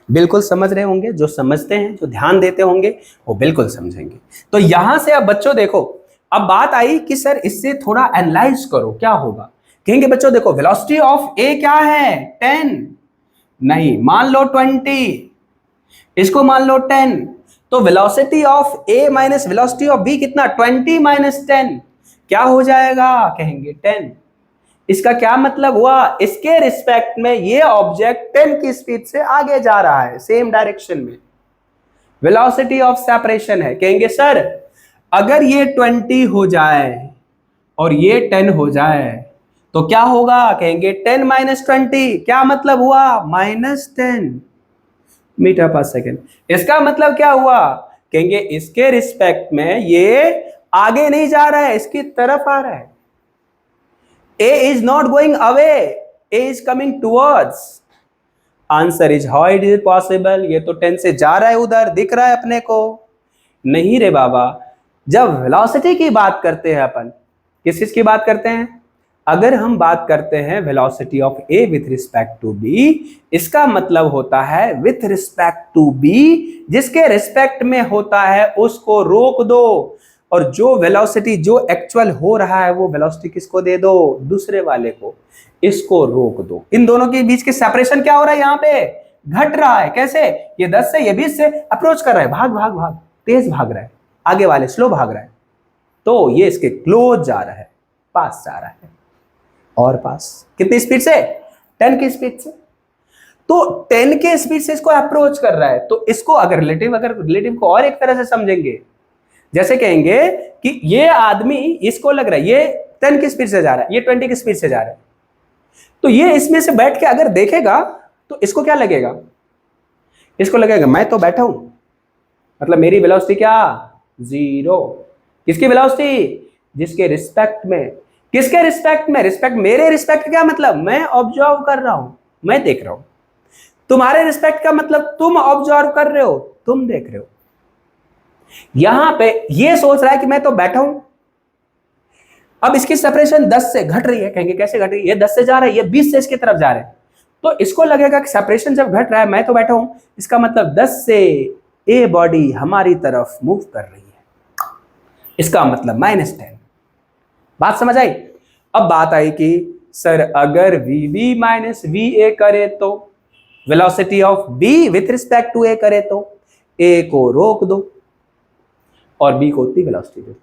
बिल्कुल समझ रहे होंगे, जो समझते हैं जो ध्यान देते होंगे वो बिल्कुल समझेंगे। तो यहां से अब बच्चों देखो, अब बात आई कि सर इससे थोड़ा एनालाइज करो क्या होगा। कहेंगे बच्चों देखो वेलोसिटी ऑफ ए क्या है 10, नहीं मान लो 20, इसको मान लो 10, तो velocity of A minus velocity of B कितना 20 माइनस 10 क्या हो जाएगा, कहेंगे 10। इसका क्या मतलब हुआ, इसके रिस्पेक्ट में ये ऑब्जेक्ट 10 की स्पीड से आगे जा रहा है सेम डायरेक्शन में, वेलोसिटी ऑफ सेपरेशन है। कहेंगे सर अगर ये 20 हो जाए और ये 10 हो जाए तो क्या होगा, कहेंगे 10 माइनस 20 क्या मतलब हुआ, -10 मीटर पर सेकेंड। इसका मतलब क्या हुआ, कहेंगे इसके रिस्पेक्ट में ये आगे नहीं जा रहा है, इसकी तरफ आ रहा है। A is not going away, A is coming towards। Answer is how it is possible, ये तो 10 से जा रहा है उधर, दिख रहा है अपने को। नहीं रे बाबा, जब वेलोसिटी की बात करते हैं अपन किस चीज की बात करते हैं, अगर हम बात करते हैं velocity of A with respect to B, इसका मतलब होता है विथ रिस्पेक्ट टू बी, जिसके रिस्पेक्ट में होता है उसको रोक दो, और जो वेलोसिटी जो एक्चुअल हो रहा है वो वेलोसिटी किसको दे दो, दूसरे वाले को, इसको रोक दो। इन दोनों के बीच के सेपरेशन क्या हो रहा है, यहां पे घट रहा है। कैसे, ये 10 से ये 20 से अप्रोच कर रहा है, भाग भाग भाग, तेज भाग रहा है, आगे वाले स्लो भाग रहा है, तो ये इसके क्लोज जा रहा है, पास जा रहा है, और पास कितनी स्पीड से, 10 की स्पीड से। तो 10 के स्पीड से इसको अप्रोच कर रहा है, तो इसको अगर रिलेटिव को और एक तरह से समझेंगे, जैसे कहेंगे कि ये आदमी, इसको लग रहा है ये 10 की स्पीड से जा रहा है, ये 20 की स्पीड से जा रहा है, तो ये इसमें से बैठ के अगर देखेगा तो इसको क्या लगेगा, इसको लगेगा मैं तो बैठा हूं, मतलब मेरी वेलोसिटी क्या, 0। किसकी वेलोसिटी, जिसके रिस्पेक्ट में, किसके रिस्पेक्ट में, रिस्पेक्ट, मेरे रिस्पेक्ट क्या मतलब, मैं ऑब्जर्व कर रहा हूं, मैं देख रहा हूं। तुम्हारे रिस्पेक्ट का मतलब तुम ऑब्जर्व कर रहे हो, तुम देख रहे हो। यहां पे ये सोच रहा है कि मैं तो बैठा हूं। अब इसकी सेपरेशन 10 से घट रही है, कहेंगे कैसे घट रही है, ये 10 से जा रहा है, ये 20 से इसकी तरफ जा रहे हैं, तो इसको लगेगा कि सेपरेशन जब घट रहा है, मैं तो बैठा हूं, इसका मतलब 10 से ए बॉडी हमारी तरफ मूव कर रही है, इसका मतलब -10। बात समझ आई। अब बात आई कि सर अगर VB माइनस VA करे तो, velocity of B with respect to A करे तो, A को रोक दो और B को उतनी वेलोसिटी दो।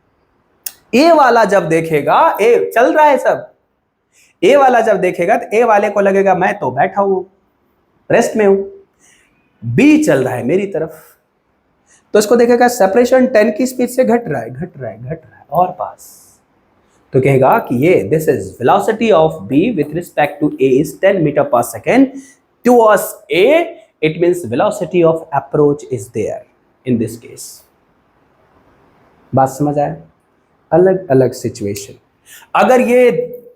A वाला जब देखेगा, A चल रहा है सब, A वाला जब देखेगा तो A वाले को लगेगा मैं तो बैठा हूं, रेस्ट में हूं, B चल रहा है मेरी तरफ, तो इसको देखेगा सेपरेशन 10 की स्पीड से घट रहा है, घट रहा है, घट रहा है, और पास, तो कहेगा कि ये this is velocity of B with respect to A is 10 metre पर second towards A, it means velocity of approach is there in this case. बात समझ आया। अलग अलग सिचुएशन, अगर ये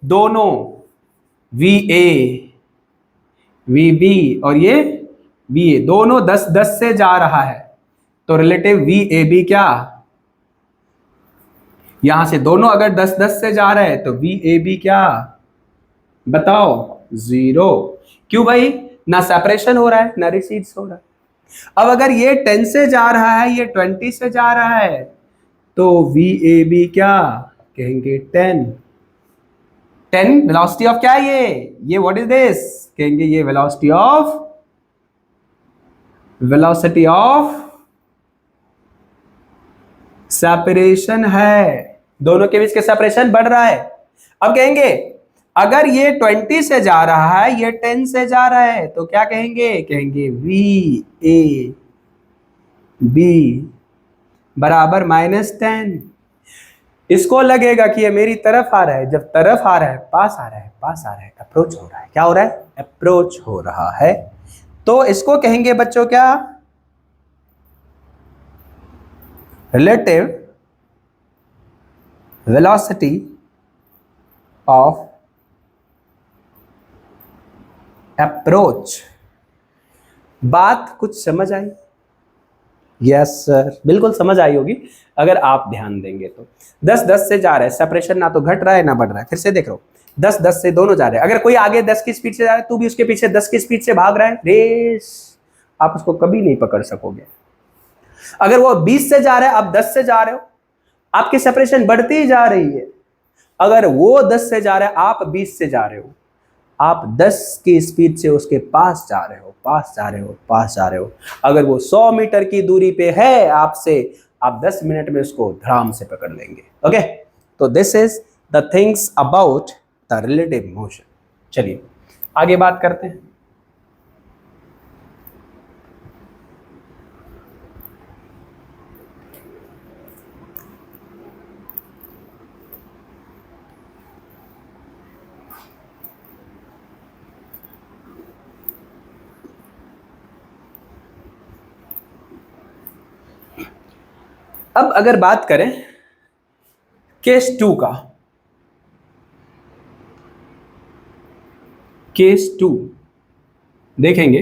दोनों VA VB और ये VA दोनों 10-10 से जा रहा है, तो रिलेटिव VAB क्या, यहां से दोनों अगर 10-10 से जा रहे हैं तो VAB क्या, बताओ, 0। क्यों भाई, ना सेपरेशन हो रहा है ना रिसीड्स हो रहा है। अब अगर ये 10 से जा रहा है, ये 20 से जा रहा है, तो VAB क्या कहेंगे, 10 वेलोसिटी ऑफ क्या है ये व्हाट इज दिस, कहेंगे ये वेलोसिटी ऑफ सेपरेशन है, दोनों के बीच के सेपरेशन बढ़ रहा है। अब कहेंगे अगर ये 20 से जा रहा है, ये 10 से जा रहा है, तो क्या कहेंगे, कहेंगे VAB बराबर -10। इसको लगेगा कि ये मेरी तरफ आ रहा है, जब तरफ आ रहा है, पास आ रहा है, पास आ रहा है, अप्रोच हो रहा है, क्या हो रहा है, अप्रोच हो रहा है, तो इसको कहेंगे बच्चों क्या, रिलेटिव वेलोसिटी ऑफ अप्रोच। बात कुछ समझ आई? यस सर, बिल्कुल समझ आई होगी अगर आप ध्यान देंगे तो। 10-10 से जा रहा है, सेपरेशन ना तो घट रहा है ना बढ़ रहा है। फिर से देख रहा हूं, 10-10 से दोनों जा रहे हैं। अगर कोई आगे 10 की स्पीड से जा रहा है, तू भी उसके पीछे 10 की स्पीड से भाग रहा है, रेस आप उसको कभी नहीं पकड़ सकोगे। अगर वो 20 से जा रहा है, आप 10 से जा रहे हो, आपकी सेपरेशन बढ़ती ही जा रही है। अगर वो 10 से जा रहा है, आप 20 से जा रहे हो, आप 10 की स्पीड से उसके पास जा रहे हो, पास जा रहे हो, पास जा रहे हो। अगर वो 100 मीटर की दूरी पे है आपसे, आप 10 मिनट में उसको धड़ाम से पकड़ लेंगे। ओके, तो this is the things about the relative motion. चलिए आगे बात करते हैं। अब अगर बात करें केस 2 का, केस 2 देखेंगे,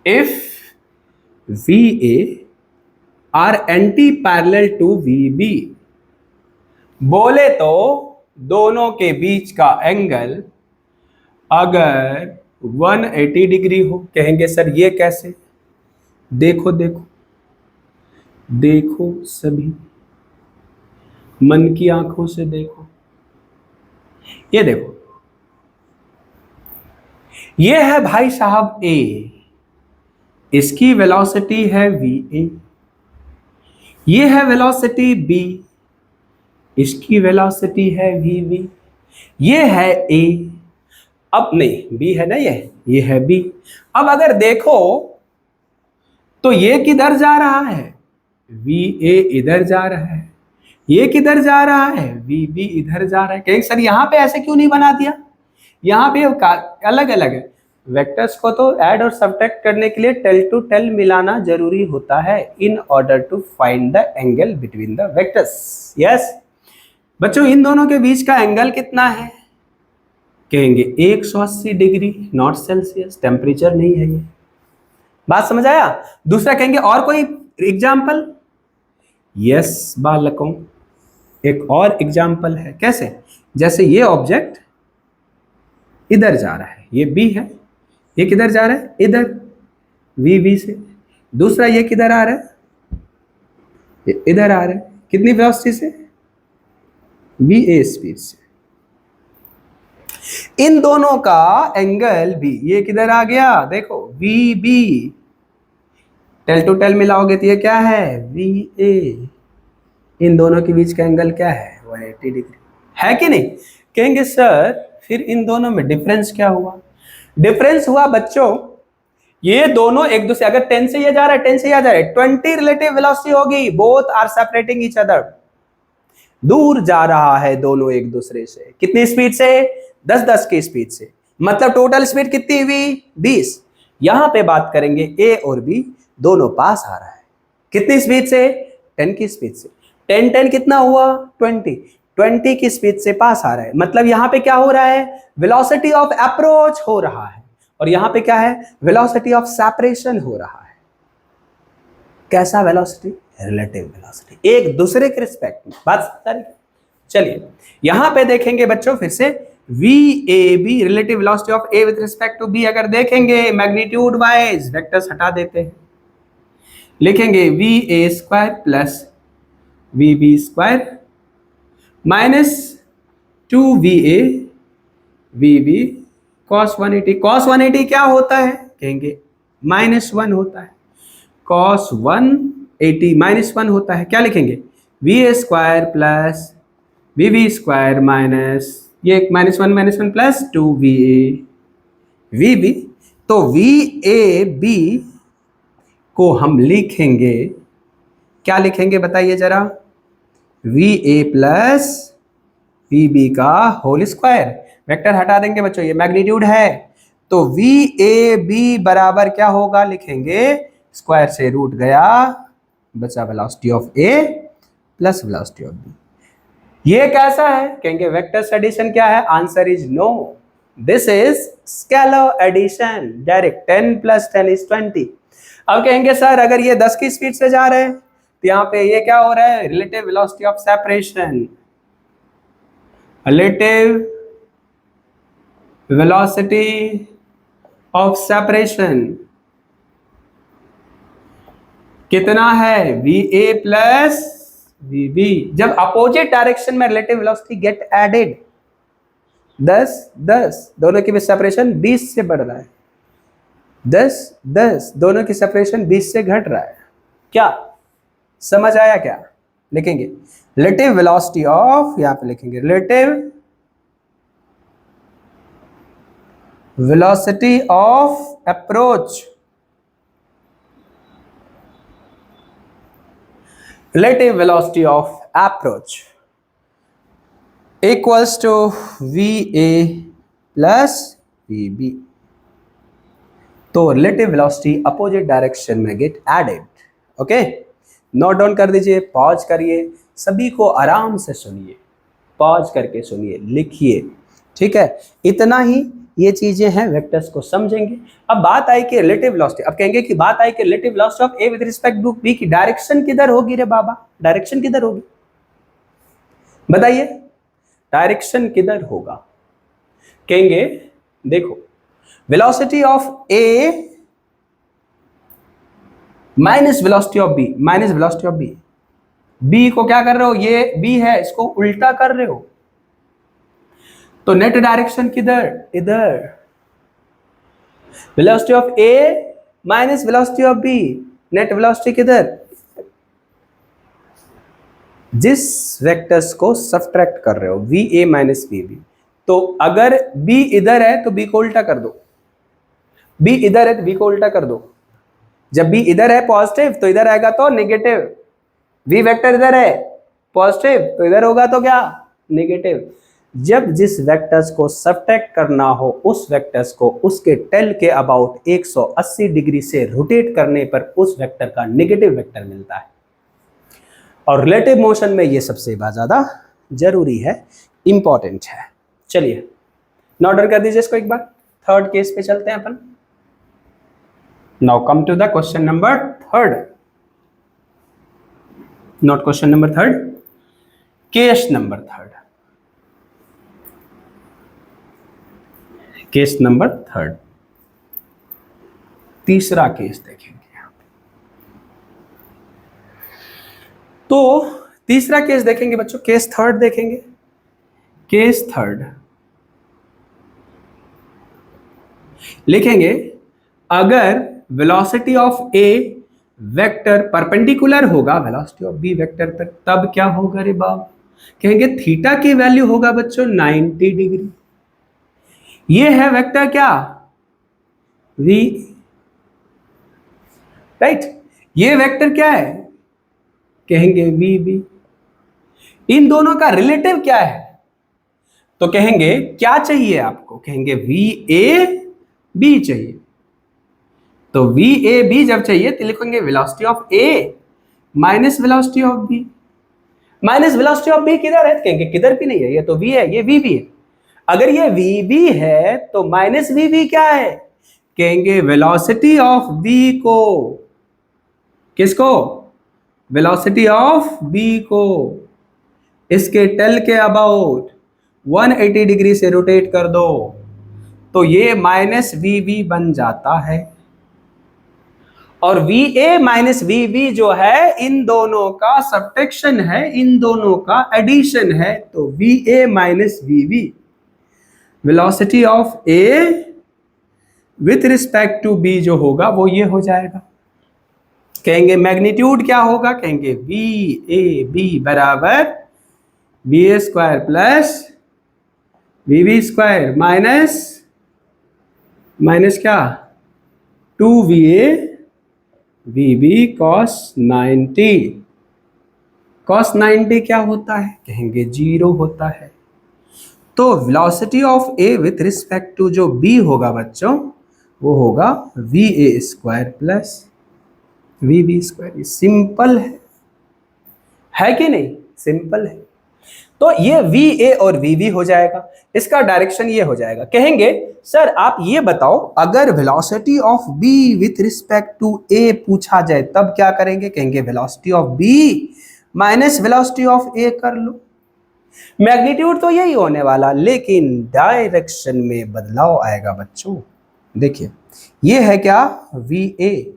if VA are anti parallel to VB, बोले तो दोनों के बीच का एंगल अगर 180 डिग्री हो, कहेंगे सर ये कैसे? देखो देखो देखो, सभी मन की आंखों से देखो, ये देखो, ये है भाई साहब ए, इसकी वेलोसिटी है वी ए, ये है वेलोसिटी बी, इसकी वेलोसिटी है वी बी, ये है ए, अब नहीं बी है ना, ये है बी। अब अगर देखो तो ये किधर जा रहा है? वी ए इधर जा रहा है, ये किधर जा रहा है? वी बी इधर जा रहा है। कहेंगे सर यहां पे ऐसे क्यों नहीं बना दिया? यहां पे अलग अलग है। वेक्टर्स को तो ऐड और सब्ट्रैक्ट करने के लिए टेल टू टेल मिलाना जरूरी होता है in order to find the angle between the vectors. Yes बच्चों, इन दोनों के बीच का एंगल कितना है? कहेंगे 180 डिग्री, नॉट सेल्सियस, टेम्परेचर नहीं है ये। बात समझ आया? दूसरा कहेंगे और कोई एग्जाम्पल? यस बालकों, एक और एग्जाम्पल है। कैसे? जैसे ये ऑब्जेक्ट इधर जा रहा है, ये बी है, ये किधर जा रहा है? इधर, वी बी से। दूसरा ये किधर आ रहा है? ये इधर आ रहा है, कितनी वेलोसिटी से? वी ए स्पीड से। इन दोनों का एंगल भी, ये किधर आ गया? देखो V B, tail to tail मिलाओगे तो ये क्या है? वी ए। इन दोनों के बीच का एंगल क्या है? 180 डिग्री है कि नहीं? कहेंगे सर फिर इन दोनों में डिफरेंस क्या हुआ? डिफरेंस हुआ बच्चों, ये दोनों एक दूसरे, अगर 10 से ये जा रहा है, 10 से ये जा रहा है, 20 रिलेटिव वेलोसिटी होगी, both are separating each other. दूर जा रहा है दोनों एक दूसरे से, कितनी स्पीड से? 10-10 की स्पीड से। मतलब टोटल स्पीड कितनी हुई? 20। यहां पे बात करेंगे ए और बी दोनों पास आ रहा है, कितनी स्पीड से? 10 की स्पीड से। 10-10 कितना हुआ? 20 की स्पीड से पास आ रहा है। मतलब यहां पे क्या हो रहा है? वेलोसिटी ऑफ अप्रोच हो रहा है, और यहां पे क्या है? वेलोसिटी ऑफ सेपरेशन हो रहा है। कैसा वेलोसिटी? रिलेटिव वेलोसिटी, एक दूसरे के रिस्पेक्ट में। बात समझ रही? चलिए यहां पे देखेंगे बच्चों फिर से, V A B, relative velocity of A with respect to B अगर देखेंगे मैग्नीट्यूड वाइज, वेक्टर्स हटा देते हैं, लिखेंगे V A square plus V B square minus 2va vb cos 180। cos 180 क्या होता है? कहेंगे -1 होता है। cos 180 -1 होता है, क्या लिखेंगे? va square plus vb square minus ये -1 प्लस 2va vb। तो vab को हम लिखेंगे, क्या लिखेंगे बताइए जरा? V A plus V B का होल स्क्वायर। वेक्टर हटा देंगे बच्चों, ये मैग्नीट्यूड है, तो वी ए बी बराबर क्या होगा? लिखेंगे स्क्वायर से रूट गया, बचा velocity of A plus velocity of B. ये कैसा है? कहेंगे वेक्टर एडिशन। क्या है? Answer is no, this is scalar addition. Direct 10 + 10 = 20। अब कहेंगे सर अगर ये 10 की स्पीड से जा रहे हैं तो यहाँ पे ये क्या हो रहा है? Relative velocity of separation, relative velocity of separation कितना है? V A plus V B. जब अपोजिट डायरेक्शन में रिलेटिव वेलोसिटी गेट एडेड, 10-10 दोनों की सेपरेशन 20 से बढ़ रहा है, 10-10 दोनों की सेपरेशन 20 से घट रहा है। क्या समझ आया? क्या लिखेंगे? रिलेटिव वेलोसिटी ऑफ, यहां पे लिखेंगे relative velocity of approach, relative velocity of approach equals to V A plus V B. तो रिलेटिव वेलोसिटी अपोजिट डायरेक्शन में get added. Okay, note down कर दीजिए, पॉज करिए, सभी को आराम से सुनिए, पॉज करके सुनिए, लिखिए, ठीक है? इतना ही ये चीजें हैं, वेक्टर्स को समझेंगे। अब बात आई कि रिलेटिव वेलोसिटी, अब कहेंगे कि बात आई कि relative velocity of A with respect to B की डायरेक्शन किधर होगी रे बाबा? डायरेक्शन किधर होगी बताइए? डायरेक्शन किधर होगा? कहेंगे देखो velocity of A minus velocity of B, minus velocity of B. B को क्या कर रहे हो, ये बी है, इसको उल्टा कर रहे हो, तो नेट डायरेक्शन किधर? इधर। Velocity of A minus velocity of B, net velocity किधर? जिस वेक्टर्स को सब्ट्रैक्ट कर रहे हो, V A minus V B, तो अगर बी इधर है तो बी को उल्टा कर दो, बी इधर है तो बी को उल्टा कर दो। जब बी इधर है पॉजिटिव तो इधर आएगा तो नेगेटिव, वी वेक्टर इधर है पॉजिटिव तो इधर होगा तो क्या? नेगेटिव। जब जिस वेक्टर्स को सब्ट्रैक्ट करना हो उस वेक्टर्स को उसके टेल के अबाउट 180 डिग्री से रोटेट करने पर उस वेक्टर का नेगेटिव वेक्टर मिलता है। और रिलेटिव मोशन में ये सबसे ज्यादा जरूरी है, इंपॉर्टेंट है। चलिए नोट कर दीजिए इसको एक बार। थर्ड केस पे चलते हैं अपन। Now come to the question number third, not question number third, case number third. Case number third, तीसरा केस देखेंगे यहां पे। तो तीसरा केस देखेंगे बच्चों, केस थर्ड देखेंगे। केस थर्ड लिखेंगे, अगर velocity of A vector perpendicular होगा वेलोसिटी ऑफ बी वेक्टर पर, तब क्या होगा रे बाब? कहेंगे थीटा की वैल्यू होगा बच्चों 90 डिग्री। ये है वेक्टर क्या? We, right. ये वेक्टर क्या है? कहेंगे वी बी। इन दोनों का रिलेटिव क्या है? तो कहेंगे क्या चाहिए आपको? कहेंगे वी ए बी चाहिए। तो वी ए बी जब चाहिए तो लिखेंगे velocity of A minus velocity of B. Minus velocity of B किधर है? कहेंगे किधर भी नहीं है, ये तो वी है, ये वी बी है। अगर ये वी बी है तो माइनस वी बी क्या है? कहेंगे वेलोसिटी ऑफ बी को, किसको? वेलोसिटी ऑफ बी को इसके टेल के अबाउट 180 डिग्री से रोटेट कर दो, तो ये माइनस वी बी बन जाता है। और V A minus V B जो है इन दोनों का सब्ट्रैक्शन है, इन दोनों का एडिशन है, तो V A minus V B velocity of A with respect to B जो होगा वो ये हो जाएगा। कहेंगे मैग्नीट्यूड क्या होगा? कहेंगे वी ए बी बराबर V A square plus V B square minus क्या? 2va vb cos 90। cos 90 क्या होता है? कहेंगे 0 होता है। तो velocity of A with respect to जो b होगा बच्चों वो होगा V A square plus V B square. Simple है कि नहीं? सिंपल है। तो ये वी ए और वी बी हो जाएगा, इसका डायरेक्शन ये हो जाएगा। कहेंगे सर आप ये बताओ, अगर velocity of B with respect to A पूछा जाए तब क्या करेंगे? कहेंगे velocity of B minus velocity of A कर लो। मैग्नीट्यूड तो यही होने वाला, लेकिन डायरेक्शन में बदलाव आएगा बच्चों। देखिए ये है क्या? वी ए,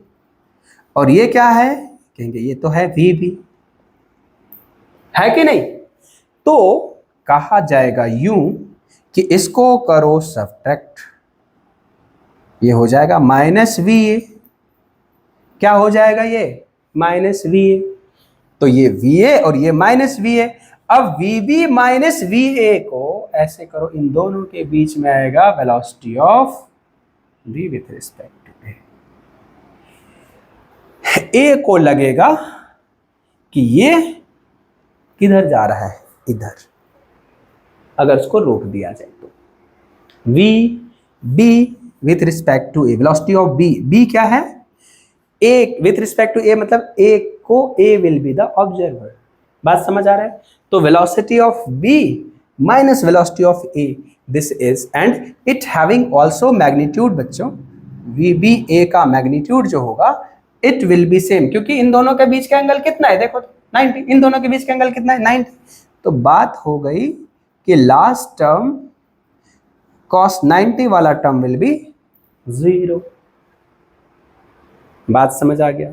और ये क्या है? कहेंगे ये तो है वी बी, है कि नहीं? तो कहा जाएगा यूं कि इसको करो सब्ट्रैक्ट, ये हो जाएगा माइनस वी ए। क्या हो जाएगा? ये माइनस वी ए। तो ये वी ए और ये माइनस वी ए। अब V B minus V A को ऐसे करो, इन दोनों के बीच में आएगा velocity of B with respect to A को लगेगा कि ये किधर जा रहा है? इधर। अगर इसको रोक दिया जाए तो V B with respect to A, velocity of B, B क्या है? A with respect to A, मतलब ए को A will be the observer. बात समझ आ रहा है? तो velocity of B minus velocity of A, this is, and it having also magnitude बच्चों। वी बी ए का मैग्नीट्यूड जो होगा इट विल बी सेम, क्योंकि इन दोनों के बीच का एंगल कितना है? देखो 90, इन दोनों के बीच का एंगल कितना है? 90। तो बात हो गई कि लास्ट टर्म cos 90 वाला टर्म विल बी 0। बात समझ आ गया?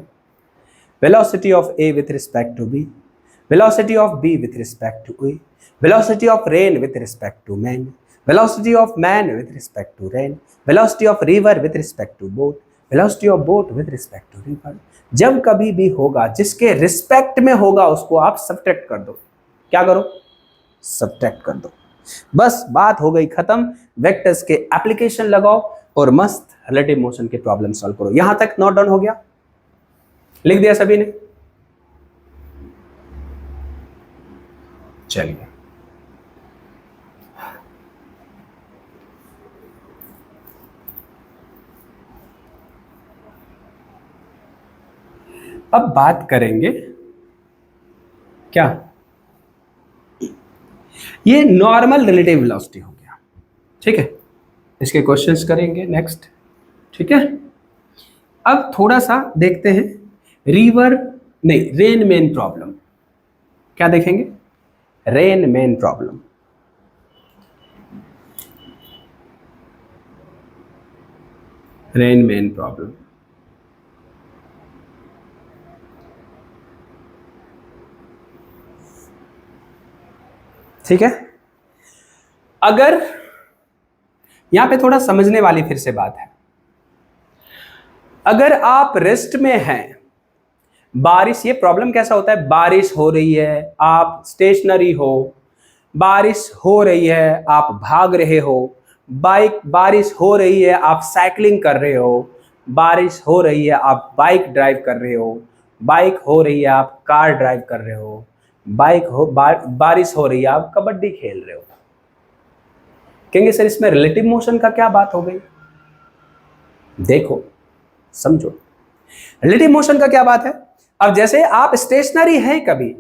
Velocity of A with respect to B, velocity of B with respect to A, velocity of rain with respect to man, velocity of man with respect to rain, velocity of river with respect to boat, velocity of boat with respect to river. जब कभी भी होगा जिसके respect में होगा उसको आप subtract कर दो। क्या करो? सब्ट्रैक्ट कर दो। बस बात हो गई खत्म। वेक्टर्स के एप्लीकेशन लगाओ और मस्त रिलेटिव मोशन के प्रॉब्लम सॉल्व करो। यहां तक नोट डाउन हो गया? लिख दिया सभी ने? चलिए अब बात करेंगे क्या, ये नॉर्मल रिलेटिव वेलोसिटी हो गया, ठीक है। इसके क्वेश्चंस करेंगे नेक्स्ट, ठीक है। अब थोड़ा सा देखते हैं रेन मेन प्रॉब्लम। क्या देखेंगे? Rain main problem. Rain main problem, ठीक है। अगर यहां पे थोड़ा समझने वाली फिर से बात है, अगर आप रेस्ट में हैं, बारिश, ये प्रॉब्लम कैसा होता है, बारिश हो रही है, आप स्टेशनरी हो, बारिश हो रही है, आप भाग रहे हो, बारिश हो रही है, आप साइकिलिंग कर रहे हो, बारिश हो रही है, आप बाइक ड्राइव कर रहे हो, बाइक हो रही है, आप कार ड्राइव कर रहे हो, बारिश हो रही है, आप कबड्डी खेल रहे हो। कहेंगे सर इसमें रिलेटिव मोशन का क्या बात हो गई? देखो समझो, रिलेटिव मोशन का क्या बात है। अब जैसे आप स्टेशनरी हैं कभी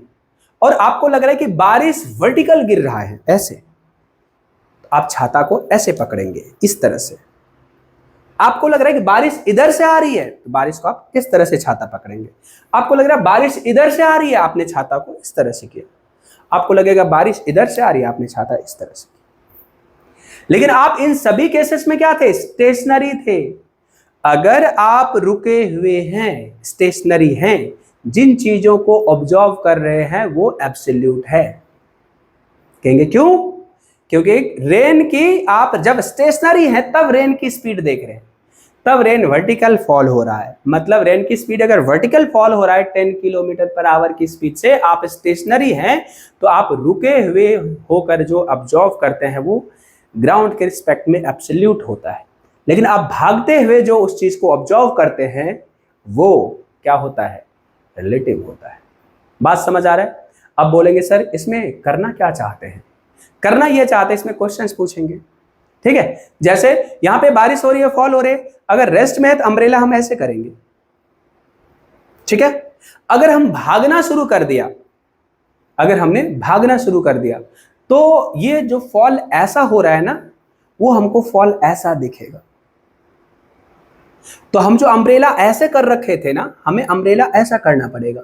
और आपको लग रहा है कि बारिश वर्टिकल गिर रहा है ऐसे, तो आप छाता को ऐसे पकड़ेंगे इस तरह से। आपको लग रहा है कि बारिश इधर से आ रही है, तो बारिश को आप किस तरह से छाता पकड़ेंगे। आपको लग रहा है बारिश इधर से आ रही है, आपने छाता को इस तरह से किया। आपको लगेगा बारिश इधर से आ रही है, आपने छाता इस तरह से किया। लेकिन आप इन सभी केसेस में क्या थे? स्टेशनरी थे। अगर आप रुके हुए हैं, स्टेशनरी हैं, जिन चीजों को ऑब्जर्व कर रहे हैं वो एब्सोल्यूट है। कहेंगे क्यों? क्योंकि रेन की, आप जब स्टेशनरी हैं तब रेन की स्पीड देख रहे हैं, तब रेन वर्टिकल फॉल हो रहा है। मतलब रेन की स्पीड अगर वर्टिकल फॉल हो रहा है 10 किलोमीटर पर आवर की स्पीड से, आप स्टेशनरी हैं, तो आप रुके हुए होकर जो ऑब्जर्व करते हैं वो ग्राउंड के रिस्पेक्ट में एब्सोल्यूट होता है। लेकिन आप भागते हुए जो उस चीज को ऑब्जर्व करते हैं वो क्या होता है? रिलेटिव होता है। बात समझ आ रहा है? अब बोलेंगे सर इसमें करना क्या चाहते हैं? करना ये चाहते हैं, इसमें क्वेश्चंस पूछेंगे, ठीक है। जैसे यहां पे बारिश हो रही है, फॉल हो रही है, अगर रेस्ट में है तो अम्ब्रेला हम ऐसे करेंगे, ठीक है। अगर हम भागना शुरू कर दिया, अगर हमने भागना शुरू कर दिया, तो ये जो फॉल ऐसा हो रहा है ना, वो हमको फॉल ऐसा दिखेगा। तो हम जो अम्ब्रेला ऐसे कर रखे थे ना, हमें अम्ब्रेला ऐसा करना पड़ेगा।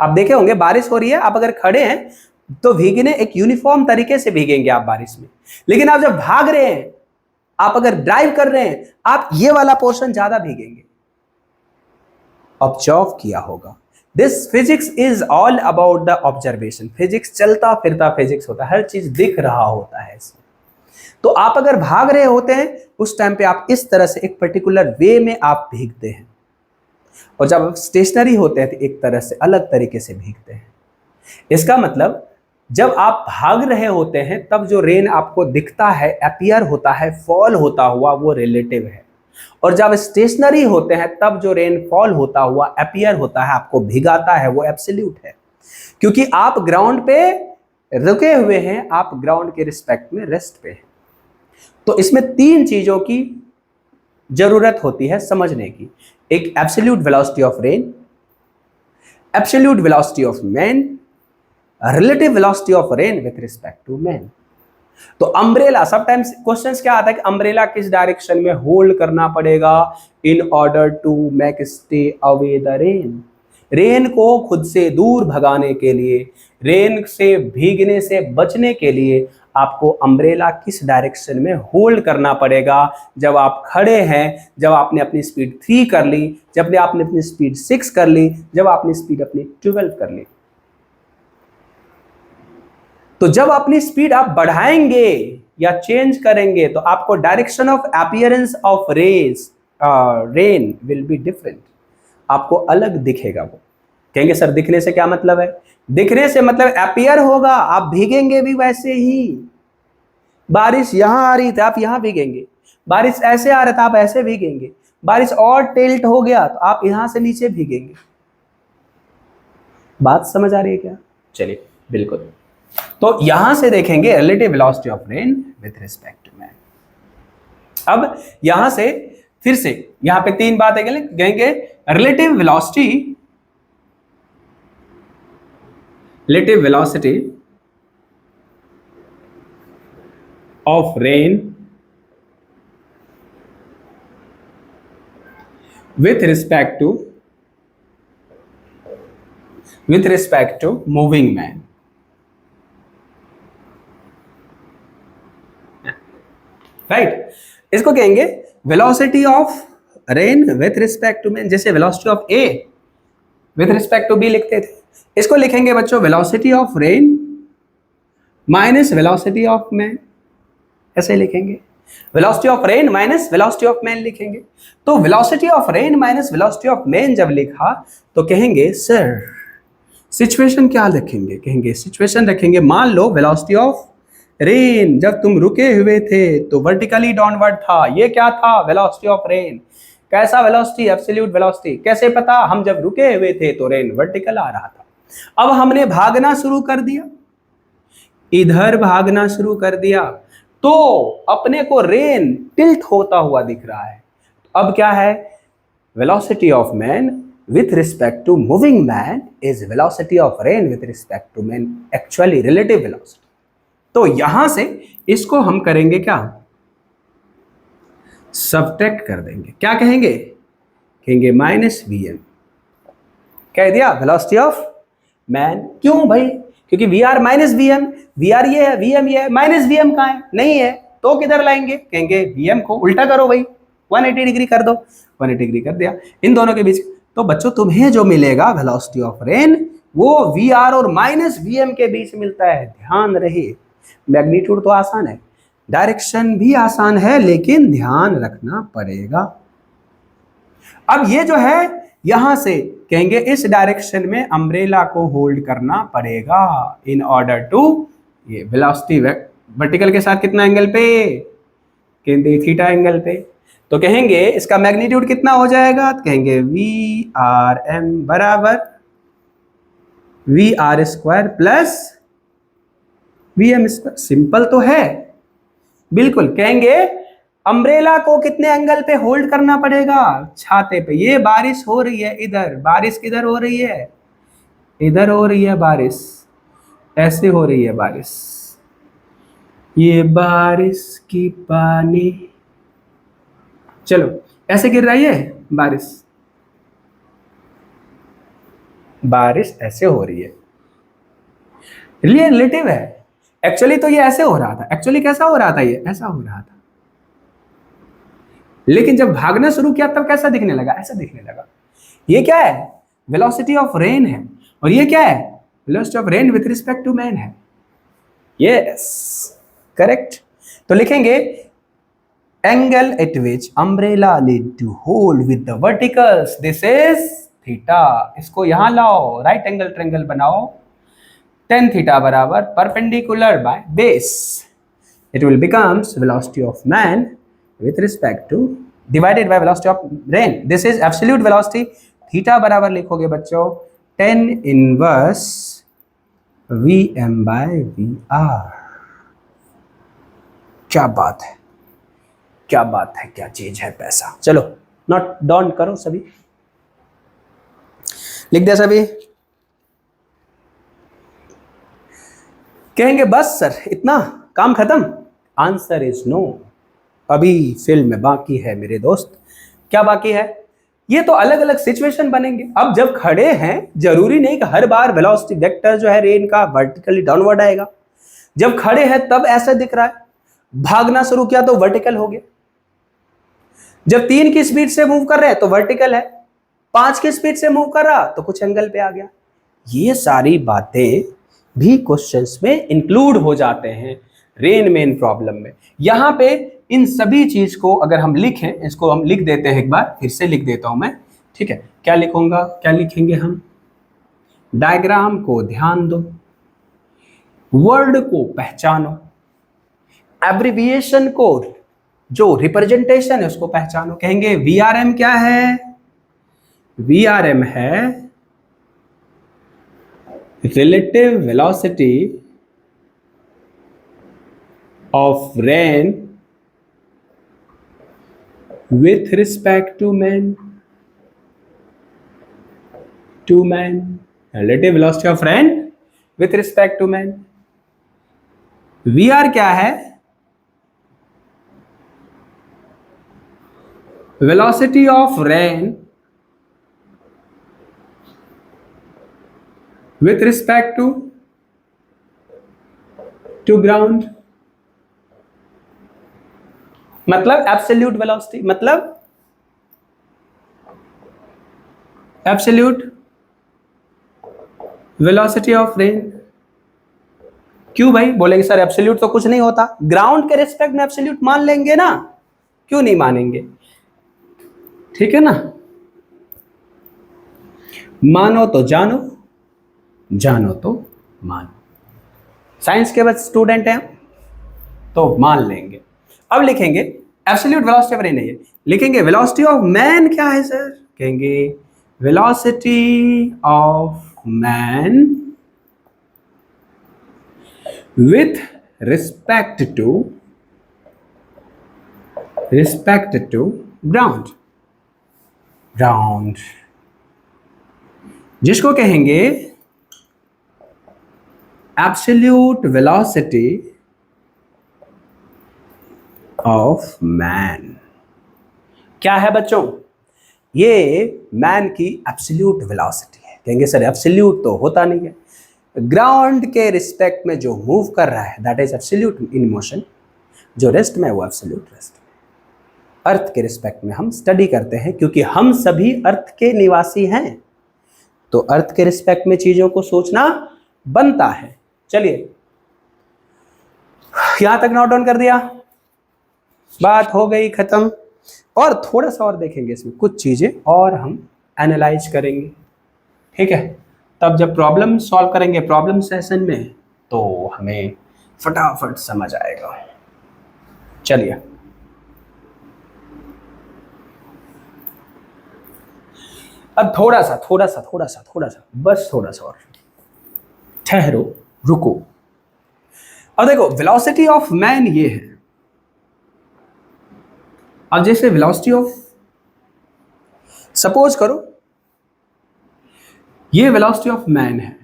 आप देखे होंगे बारिश हो रही है, आप अगर खड़े हैं तो भीगने एक यूनिफॉर्म तरीके से भीगेंगे आप बारिश में। लेकिन आप जब भाग रहे हैं, आप अगर ड्राइव कर रहे हैं, आप ये वाला पोर्शन ज्यादा भीगेंगे। ऑब्जर्व किया होगा। This physics is all about the observation. Physics चलता फिरता फिजिक्स होता है, हर चीज दिख रहा होता है इसमें। तो आप अगर भाग रहे होते हैं उस टाइम पे आप इस तरह से एक पर्टिकुलर वे में आप भीगते हैं, और जब आप स्टेशनरी होते हैं तो एक तरह से अलग तरीके से भीगते हैं। इसका मतलब जब आप भाग रहे होते हैं तब जो रेन आपको दिखता है, अपीयर होता है, फॉल होता हुआ, वो रिलेटिव है। और जब स्टेशनरी होते हैं तब जो रेन फॉल होता हुआ अपीयर होता है, आपको भिगाता है, वो एब्सोल्यूट है। क्योंकि आप ग्राउंड पे रुके हुए हैं, आप ग्राउंड के रिस्पेक्ट में रेस्ट पे हैं। तो इसमें तीन चीजों की जरूरत होती है समझने की। एक absolute velocity of rain, absolute velocity of man, relative velocity of rain with respect to man. तो अम्ब्रेला, समटाइम्स क्वेश्चंस क्या आता है कि अम्ब्रेला किस डायरेक्शन में होल्ड करना पड़ेगा in order to make stay away the rain. Rain को खुद से दूर भगाने के लिए, रेन से भीगने से बचने के लिए आपको अम्ब्रेला किस डायरेक्शन में होल्ड करना पड़ेगा? जब आप खड़े हैं, जब आपने अपनी स्पीड 3 कर ली, जब आपने अपनी स्पीड 6 कर ली, जब आपने स्पीड अपनी 12 कर ली। तो जब अपनी स्पीड आप बढ़ाएंगे या चेंज करेंगे तो आपको direction of appearance of rain will be different, आपको अलग दिखेगा। वो कहेंगे सर दिखने से क्या मतलब है? दिखने से मतलब अपीयर होगा, आप भीगेंगे भी वैसे ही। बारिश यहां आ रही थी, आप यहां भीगेंगे। बारिश ऐसे आ रहा था, आप ऐसे भीगेंगे। बारिश और टिल्ट हो गया तो आप यहां से नीचे भीगेंगे। बात समझ आ रही है क्या? चलिए, बिल्कुल। तो यहां से देखेंगे relative velocity of rain with respect to man. अब यहां से फिर से यहां पे 3 बातें कहेंगे। Relative velocity of rain with respect to moving man। Right, इसको कहेंगे velocity of rain with respect to man. जैसे velocity of A with respect to B लिखते थे, इसको लिखेंगे बच्चों velocity of rain minus velocity of man, ऐसे लिखेंगे। Velocity of rain minus velocity of man लिखेंगे। तो velocity of rain minus velocity of man जब लिखा तो कहेंगे सर सिचुएशन क्या रखेंगे? कहेंगे सिचुएशन रखेंगे, मान लो वेलोसिटी ऑफ रेन जब तुम रुके हुए थे तो वर्टिकली डाउनवर्ड था। ये क्या था? Velocity of rain. कैसा वेलोसिटी? Absolute velocity. कैसे पता? हम जब रुके हुए थे तो रेन वर्टिकल आ रहा था। अब हमने भागना शुरू कर दिया, इधर भागना शुरू कर दिया तो अपने को रेन टिल्ट होता हुआ दिख रहा है। अब क्या है? Velocity of man with respect to moving man is velocity of rain with respect to man, actually relative velocity। तो यहां से इसको हम करेंगे क्या? सब्ट्रैक्ट कर देंगे। क्या कहेंगे? कहेंगे माइनस वी एम। कह दिया वेलोसिटी ऑफ मैन। क्यों भाई? क्योंकि V R minus V M, V R ये है, वी एम ये है, माइनस वी एम कहाँ है? नहीं है, तो किधर लाएंगे? कहेंगे वी एम को उल्टा करो भाई, 180 डिग्री कर दो। 180 डिग्री कर दिया इन दोनों के बीच। तो बच्चों तुम्हें जो मिलेगा वेलोसिटी ऑफ रेन वो वी आर और माइनस वी एम के बीच मिलता है। ध्यान रहे, मैग्नीट्यूड तो आसान है, डायरेक्शन भी आसान है, लेकिन ध्यान रखना पड़ेगा। अब ये जो है यहां से कहेंगे इस डायरेक्शन में अम्ब्रेला को होल्ड करना पड़ेगा इन ऑर्डर टू, ये वेलोसिटी वर्टिकल के साथ कितना एंगल पे? कहेंगे थीटा एंगल पे। तो कहेंगे इसका मैग्नीट्यूड कितना हो जाएगा? तो कहेंगे वी आर एम बराबर V R square plus V M square. Simple तो है बिल्कुल। कहेंगे अम्ब्रेला को कितने एंगल पे होल्ड करना पड़ेगा? छाते पे। ये बारिश हो रही है इधर, बारिश किधर हो रही है? इधर हो रही है बारिश, ऐसे हो रही है बारिश। ये बारिश की पानी, चलो ऐसे गिर रही है बारिश, बारिश ऐसे हो रही है। रिलेटिव है। एक्चुअली तो ये ऐसे हो रहा था। एक्चुअली कैसा हो रहा था? ये ऐसा हो रहा था, लेकिन जब भागना शुरू किया तब कैसा दिखने लगा? ऐसा दिखने लगा। ये क्या है? वेलोसिटी ऑफ रेन है। और ये क्या है? Velocity of rain with respect to man है। Yes, correct. तो लिखेंगे angle at which umbrella need to hold with the verticals, this is theta. इसको यहां लाओ, राइट एंगल ट्रायंगल बनाओ। tan थीटा बराबर perpendicular by base, it will becomes velocity of man with respect to divided by velocity of rain, this is absolute velocity। Theta बराबर लिखोगे बच्चों tan inverse vm by vr। क्या बात है, क्या बात है, क्या चीज है पैसा। चलो नोट डाउन करो सभी, लिख दिया सभी। कहेंगे बस सर इतना काम खत्म? Answer is no. अभी फिल्म बाकी है मेरे दोस्त। क्या बाकी है? ये तो अलग अलग सिचुएशन बनेंगे। अब जब खड़े हैं जरूरी नहीं कि हर बार वेलोसिटी वेक्टर जो है रेन का वर्टिकली डाउनवर्ड आएगा। जब खड़े हैं तब ऐसा दिख रहा है, भागना शुरू किया तो वर्टिकल हो गया। जब 3 की स्पीड से मूव कर रहे हैं तो वर्टिकल है, 5 की स्पीड से मूव कर रहा तो कुछ एंगल पे आ गया। ये सारी बातें भी क्वेश्चंस में इंक्लूड हो जाते हैं रेन मेन प्रॉब्लम में। यहां पे इन सभी चीज को अगर हम लिखें, इसको हम लिख देते हैं, एक बार फिर से लिख देता हूं मैं, ठीक है। क्या लिखूंगा, क्या लिखेंगे हम? डायग्राम को ध्यान दो, वर्ड को पहचानो, एब्रिविएशन को, जो रिप्रेजेंटेशन है उसको पहचानो। कहेंगे वीआरएम क्या है? वीआरएम है relative velocity of rain with respect to man, relative velocity of rain with respect to man। VR क्या है? velocity of rain with respect to ground, मतलब एब्सोल्यूट वेलोसिटी, मतलब एब्सोल्यूट वेलोसिटी ऑफ रेन। क्यों भाई? बोलेंगे sir absolute तो कुछ नहीं होता, ग्राउंड के रिस्पेक्ट में एब्सोल्यूट मान लेंगे ना, क्यों नहीं मानेंगे? ठीक है ना, मानो तो जानो, जानो तो मानो। साइंस के बस स्टूडेंट हैं तो मान लेंगे। अब लिखेंगे एब्सोल्यूट वेलोसिटी ऑफ रेन है, लिखेंगे वेलोसिटी ऑफ मैन क्या है सर? कहेंगे velocity of man with respect to ground, ground जिसको कहेंगे एब्सोल्यूट वेलोसिटी ऑफ मैन। क्या है बच्चों? ये मैन की एब्सोल्यूट वेलोसिटी है। कहेंगे सर एब्सोल्यूट तो होता नहीं है, ग्राउंड के रिस्पेक्ट में जो मूव कर रहा है that is absolute in motion, जो रेस्ट में वो एब्सोल्यूट रेस्ट। अर्थ के रिस्पेक्ट में हम स्टडी करते हैं क्योंकि हम सभी अर्थ के निवासी हैं, तो अर्थ के रिस्पेक्ट में चीजों को सोचना बनता है। चलिए यहां तक नोट डाउन कर दिया, बात हो गई खत्म। और थोड़ा सा और देखेंगे इसमें, कुछ चीजें और हम एनालाइज करेंगे, ठीक है। तब जब प्रॉब्लम सॉल्व करेंगे प्रॉब्लम सेशन में तो हमें फटाफट समझ आएगा। चलिए अब थोड़ा सा बस थोड़ा सा और ठहरो, रुको। अब देखो वेलोसिटी ऑफ मैन ये है। अब जैसे वेलोसिटी ऑफ, सपोज करो ये वेलोसिटी ऑफ मैन है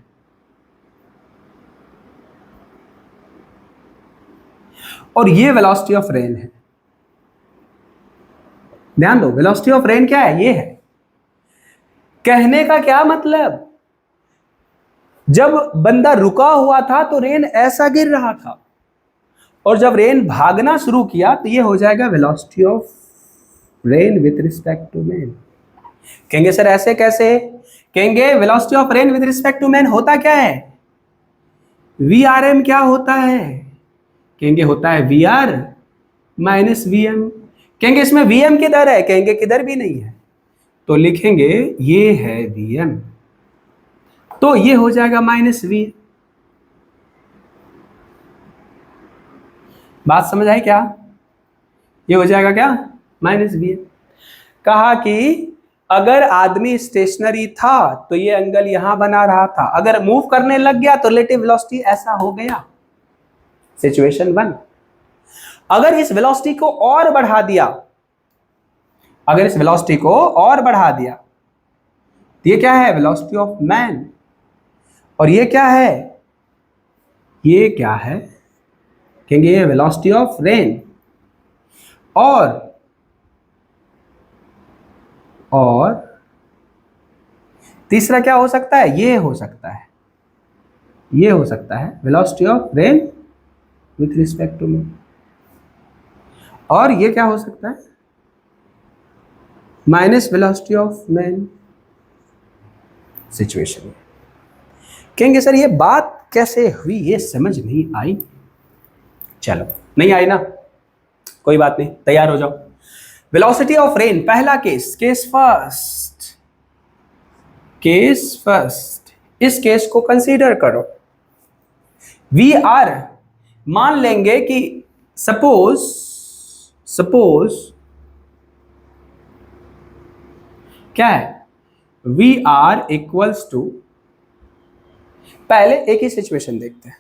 और ये वेलोसिटी ऑफ रेन है। ध्यान दो, वेलोसिटी ऑफ रेन क्या है? ये है। कहने का क्या मतलब, जब बंदा रुका हुआ था तो रेन ऐसा गिर रहा था, और जब रेन भागना शुरू किया तो ये हो जाएगा velocity of rain with respect to man. कहेंगे सर ऐसे कैसे? कहेंगे velocity of rain with respect to man होता क्या है? वीआरएम क्या होता है? कहेंगे होता है वीआर माइनस वीएम। कहेंगे इसमें वीएम किधर है? कहेंगे किधर भी नहीं है, तो लिखेंगे ये है वीएम, तो ये हो जाएगा माइनस वी। बात समझ आई क्या? ये हो जाएगा क्या? Minus V. कहा कि अगर आदमी स्टेशनरी था तो ये एंगल यहां बना रहा था, अगर मूव करने लग गया तो रिलेटिव वेलोसिटी ऐसा हो गया। सिचुएशन 1। अगर इस वेलोसिटी को और बढ़ा दिया, अगर इस वेलोसिटी को और बढ़ा दिया तो ये क्या है? Velocity of man. और ये क्या है? ये क्या है? कहेंगे ये वेलोसिटी ऑफ रेन। और और तीसरा क्या हो सकता है, ये हो सकता है, ये हो सकता है velocity of rain with respect to man. और ये क्या हो सकता है, minus velocity of man situation. कहेंगे सर ये बात कैसे हुई, ये समझ नहीं आई। चलो नहीं आई ना, कोई बात नहीं, तैयार हो जाओ। वेलोसिटी ऑफ रेन, पहला केस, केस फर्स्ट, इस केस को कंसीडर करो। वी आर, मान लेंगे कि सपोज क्या है, वी आर इक्वल्स टू, पहले एक ही सिचुएशन देखते हैं,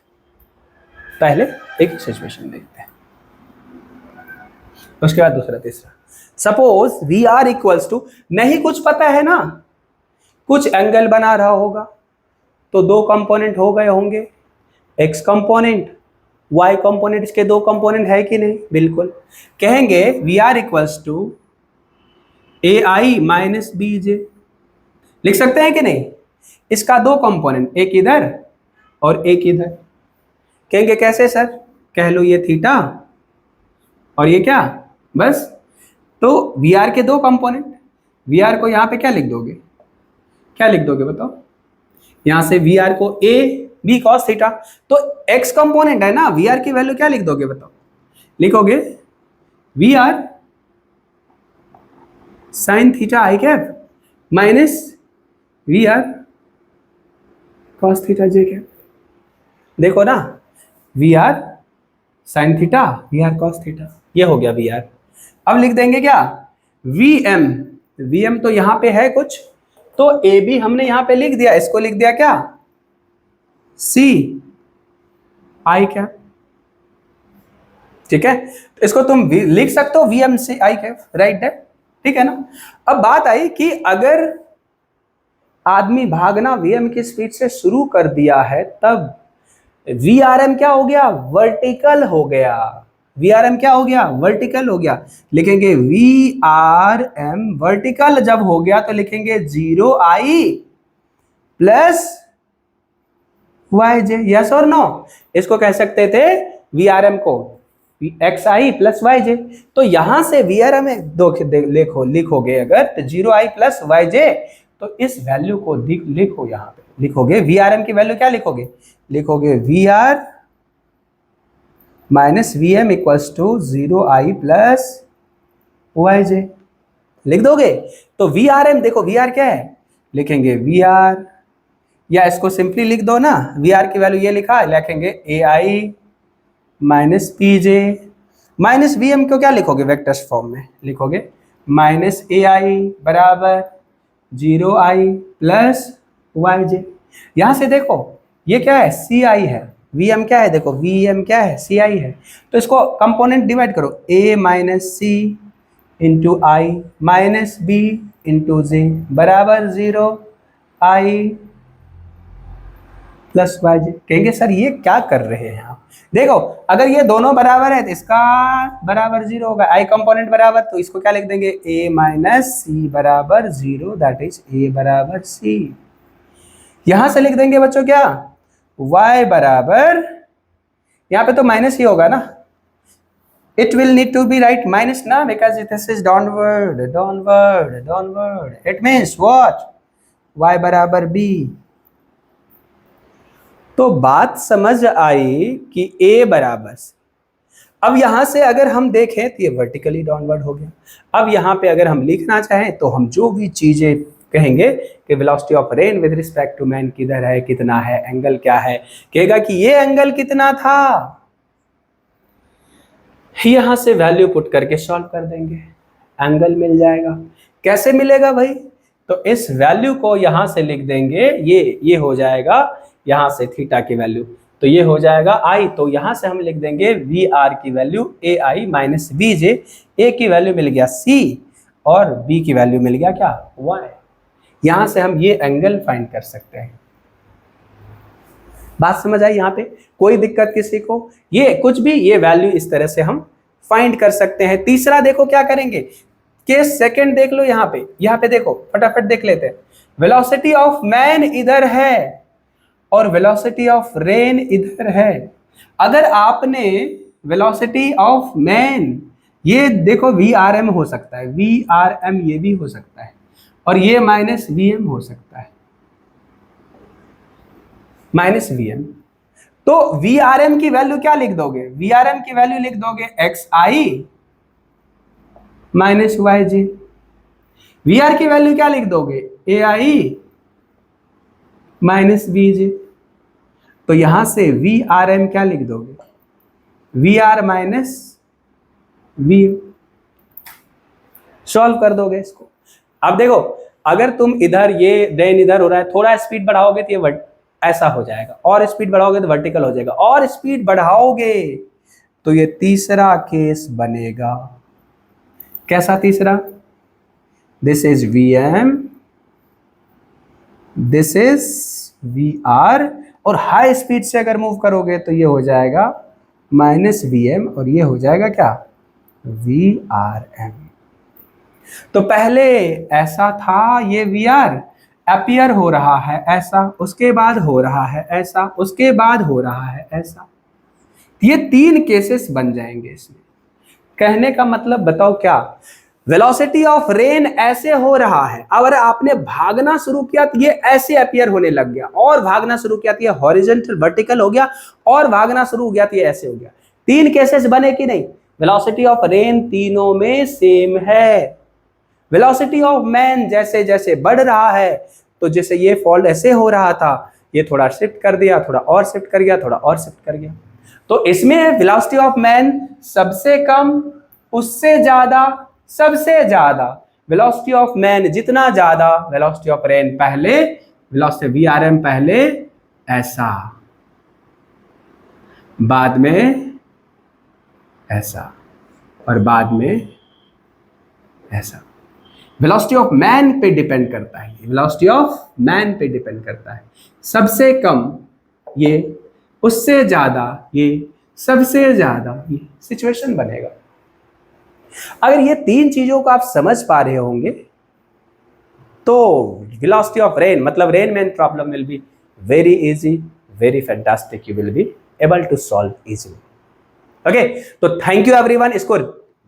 उसके बाद दूसरा तीसरा। Suppose V R equals to, नहीं कुछ पता है ना, कुछ एंगल बना रहा होगा, तो दो कंपोनेंट हो गए होंगे, एक्स कंपोनेंट, वाई कंपोनेंट, इसके दो कंपोनेंट है कि नहीं, बिल्कुल। कहेंगे V R equals to A I minus B J, लिख सकते हैं कि नहीं, इसका दो कंपोनेंट, एक इधर और एक इधर। कहेंगे कैसे सर, कह लो ये थीटा और ये क्या, बस। तो वी आर के दो कंपोनेंट, वी आर को यहां पे क्या लिख दोगे, बताओ, यहां से वी आर को ए बी कॉस थीटा, तो एक्स कंपोनेंट है ना, वी आर की वैल्यू क्या लिख दोगे बताओ, लिखोगे V R sine theta I cap minus V R cos theta J cap. देखो ना, V R sine theta, V R cos theta, ये हो गया वी आर। अब लिख देंगे क्या, वी एम तो यहां पे है कुछ, तो ए बी हमने यहां पे लिख दिया, इसको लिख दिया क्या, सी आई कैप, ठीक है। तो इसको तुम लिख सकते हो वी एम सी आई कैप, राइट है, ठीक है ना। अब बात आई कि अगर आदमी भागना वीएम की स्पीड से शुरू कर दिया है, तब वीआरएम क्या हो गया, वर्टिकल हो गया, वीआरएम क्या हो गया, वर्टिकल हो गया। लिखेंगे वी आर एम वर्टिकल जब हो गया तो लिखेंगे 0i प्लस वाई जे, यस और नो। इसको कह सकते थे वीआरएम को एक्स आई प्लस वाई जे, तो यहां से वीआरएम लिखोगे अगर तो 0i प्लस वाई जे, तो इस वैल्यू को लिखो, यहां पे लिखोगे वीआरएम की वैल्यू क्या लिखोगे, V R minus V M equals to 0i plus Y J, लिख दोगे। तो वी आर एम देखो, वी आर क्या है, लिखेंगे वी आर, या इसको सिंपली लिख दो ना, वी आर की वैल्यू ये लिखा, लिखेंगे A I minus P J, minus V M को क्या लिखोगे, वेक्टर्स फॉर्म में लिखोगे माइनस ए आई बराबर 0i प्लस वाई जे। यहां से देखो ये क्या है, सी आई है, वी एम क्या है, देखो वी एम क्या है, सी आई है, तो इसको कंपोनेंट डिवाइड करो, ए माइनस सी इंटू आई माइनस बी इंटू जे बराबर 0i प्लस वाई जे। कहेंगे सर ये क्या कर रहे हैं आप, देखो अगर ये दोनों बराबर है तो इसका बराबर 0 होगा, आई कंपोनेंट बराबर, तो इसको क्या लिख देंगे, a माइनस सी बराबर 0, दैट इज a बराबर c। यहां से लिख देंगे बच्चों क्या, y बराबर, यहां पे तो माइनस ही होगा ना, it will need to be right minus ना, because this is downward, it means what, y बराबर b। तो बात समझ आई कि a बराबर, अब यहां से अगर हम देखें तो ये वर्टिकली डाउनवर्ड हो गया। अब यहां पे अगर हम लिखना चाहें तो हम जो भी चीजें कहेंगे कि velocity of rain with respect to man किधर है, कितना है, एंगल क्या है, कहेगा कि ये एंगल कितना था, यहां से वैल्यू पुट करके सॉल्व कर देंगे, एंगल मिल जाएगा। कैसे मिलेगा भाई, तो इस वैल्यू को यहां से लिख देंगे, ये हो जाएगा यहां से थीटा की वैल्यू, तो ये हो जाएगा आई, तो यहां से हम लिख देंगे वी आर की value A I minus B जे, ए की वैल्यू मिल गया सी और बी की वैल्यू मिल गया क्या, वाई। यहां से हम ये एंगल फाइंड कर सकते हैं। बात समझ आई, यहां पे कोई दिक्कत किसी को, ये कुछ भी ये वैल्यू इस तरह से हम फाइंड कर सकते हैं। तीसरा देखो क्या करेंगे, केस सेकंड देख लो, यहाँ पे देखो, फटाफट देख लेते हैं। वेलोसिटी ऑफ मैन इधर है और वेलोसिटी ऑफ रेन इधर है। अगर आपने वेलोसिटी ऑफ मैन, ये देखो VRM हो सकता है, VRM ये भी हो सकता है, और ये माइनस VM हो सकता है, माइनस VM। तो VRM की वैल्यू क्या लिख दोगे? VRM की वैल्यू लिख दोगे XI माइनस YJ। VR की वैल्यू क्या लिख दोगे? AI minus VJ। तो यहां से VRM क्या लिख दोगे? VR minus VM। सॉल्व कर दोगे इसको। अब देखो, अगर तुम इधर, ये रेन इधर हो रहा है, थोड़ा स्पीड बढ़ाओगे तो ये ऐसा हो जाएगा, और स्पीड बढ़ाओगे तो वर्टिकल हो जाएगा, और स्पीड बढ़ाओगे तो ये तीसरा केस बनेगा। कैसा तीसरा? This is VM, this is VR, और हाई स्पीड से अगर मूव करोगे तो ये हो जाएगा माइनस VM, और ये हो जाएगा क्या? VRM। तो पहले ऐसा था, ये VR अपीयर हो रहा है ऐसा, उसके बाद हो रहा है ऐसा, उसके बाद हो रहा है ऐसा। ये 3 केसेस बन जाएंगे इसमें। कहने का मतलब बताओ क्या? वेलोसिटी ऑफ रेन ऐसे हो रहा है, अगर आपने भागना शुरू किया तो ये ऐसे अपीयर होने लग गया, और भागना शुरू किया तो ये हॉरिजॉन्टल वर्टिकल हो गया, और भागना शुरू हो गया तो ये ऐसे हो गया। 3 केसेस बने कि नहीं? वेलोसिटी ऑफ रेन तीनों में सेम है। वेलोसिटी ऑफ मैन जैसे जैसे बढ़ रहा है, तो जैसे ये फॉल्ट ऐसे हो रहा था, ये थोड़ा शिफ्ट कर दिया, थोड़ा और शिफ्ट कर गया, थोड़ा और शिफ्ट कर गया। तो इसमें वेलोसिटी ऑफ मैन सबसे कम, उससे ज्यादा, सबसे ज्यादा। वेलोसिटी ऑफ मैन जितना ज्यादा, वेलोसिटी ऑफ रेन पहले, वेलोसिटी VRM पहले ऐसा, बाद में ऐसा, और बाद में ऐसा। वेलोसिटी ऑफ मैन पे डिपेंड करता है, वेलोसिटी ऑफ मैन पे डिपेंड करता है। सबसे कम ये, उससे ज्यादा ये, सबसे ज्यादा ये सिचुएशन बनेगा। अगर ये 3 चीजों को आप समझ पा रहे होंगे तो वेलोसिटी ऑफ रेन, मतलब rain man problem will be very easy, very fantastic, you will be able to solve easily. Okay, तो थैंक यू एवरीवन। इसको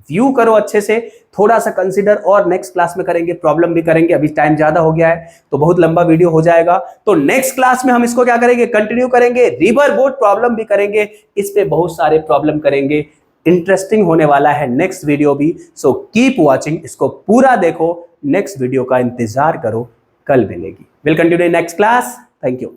व्यू करो अच्छे से, थोड़ा सा कंसीडर, और नेक्स्ट क्लास में करेंगे, प्रॉब्लम भी करेंगे। अभी टाइम ज्यादा हो गया है तो बहुत लंबा वीडियो हो जाएगा, तो नेक्स्ट क्लास में हम इसको क्या करेंगे? कंटिन्यू करेंगे, रिवर बोट प्रॉब्लम भी करेंगे, इस पे बहुत सारे प्रॉब्लम करेंगे। इंटरेस्टिंग होने वाला है नेक्स्ट वीडियो भी, सो कीप वॉचिंग, इसको पूरा देखो, नेक्स्ट वीडियो का इंतजार करो, कल मिलेगी। Will continue next class. Thank you.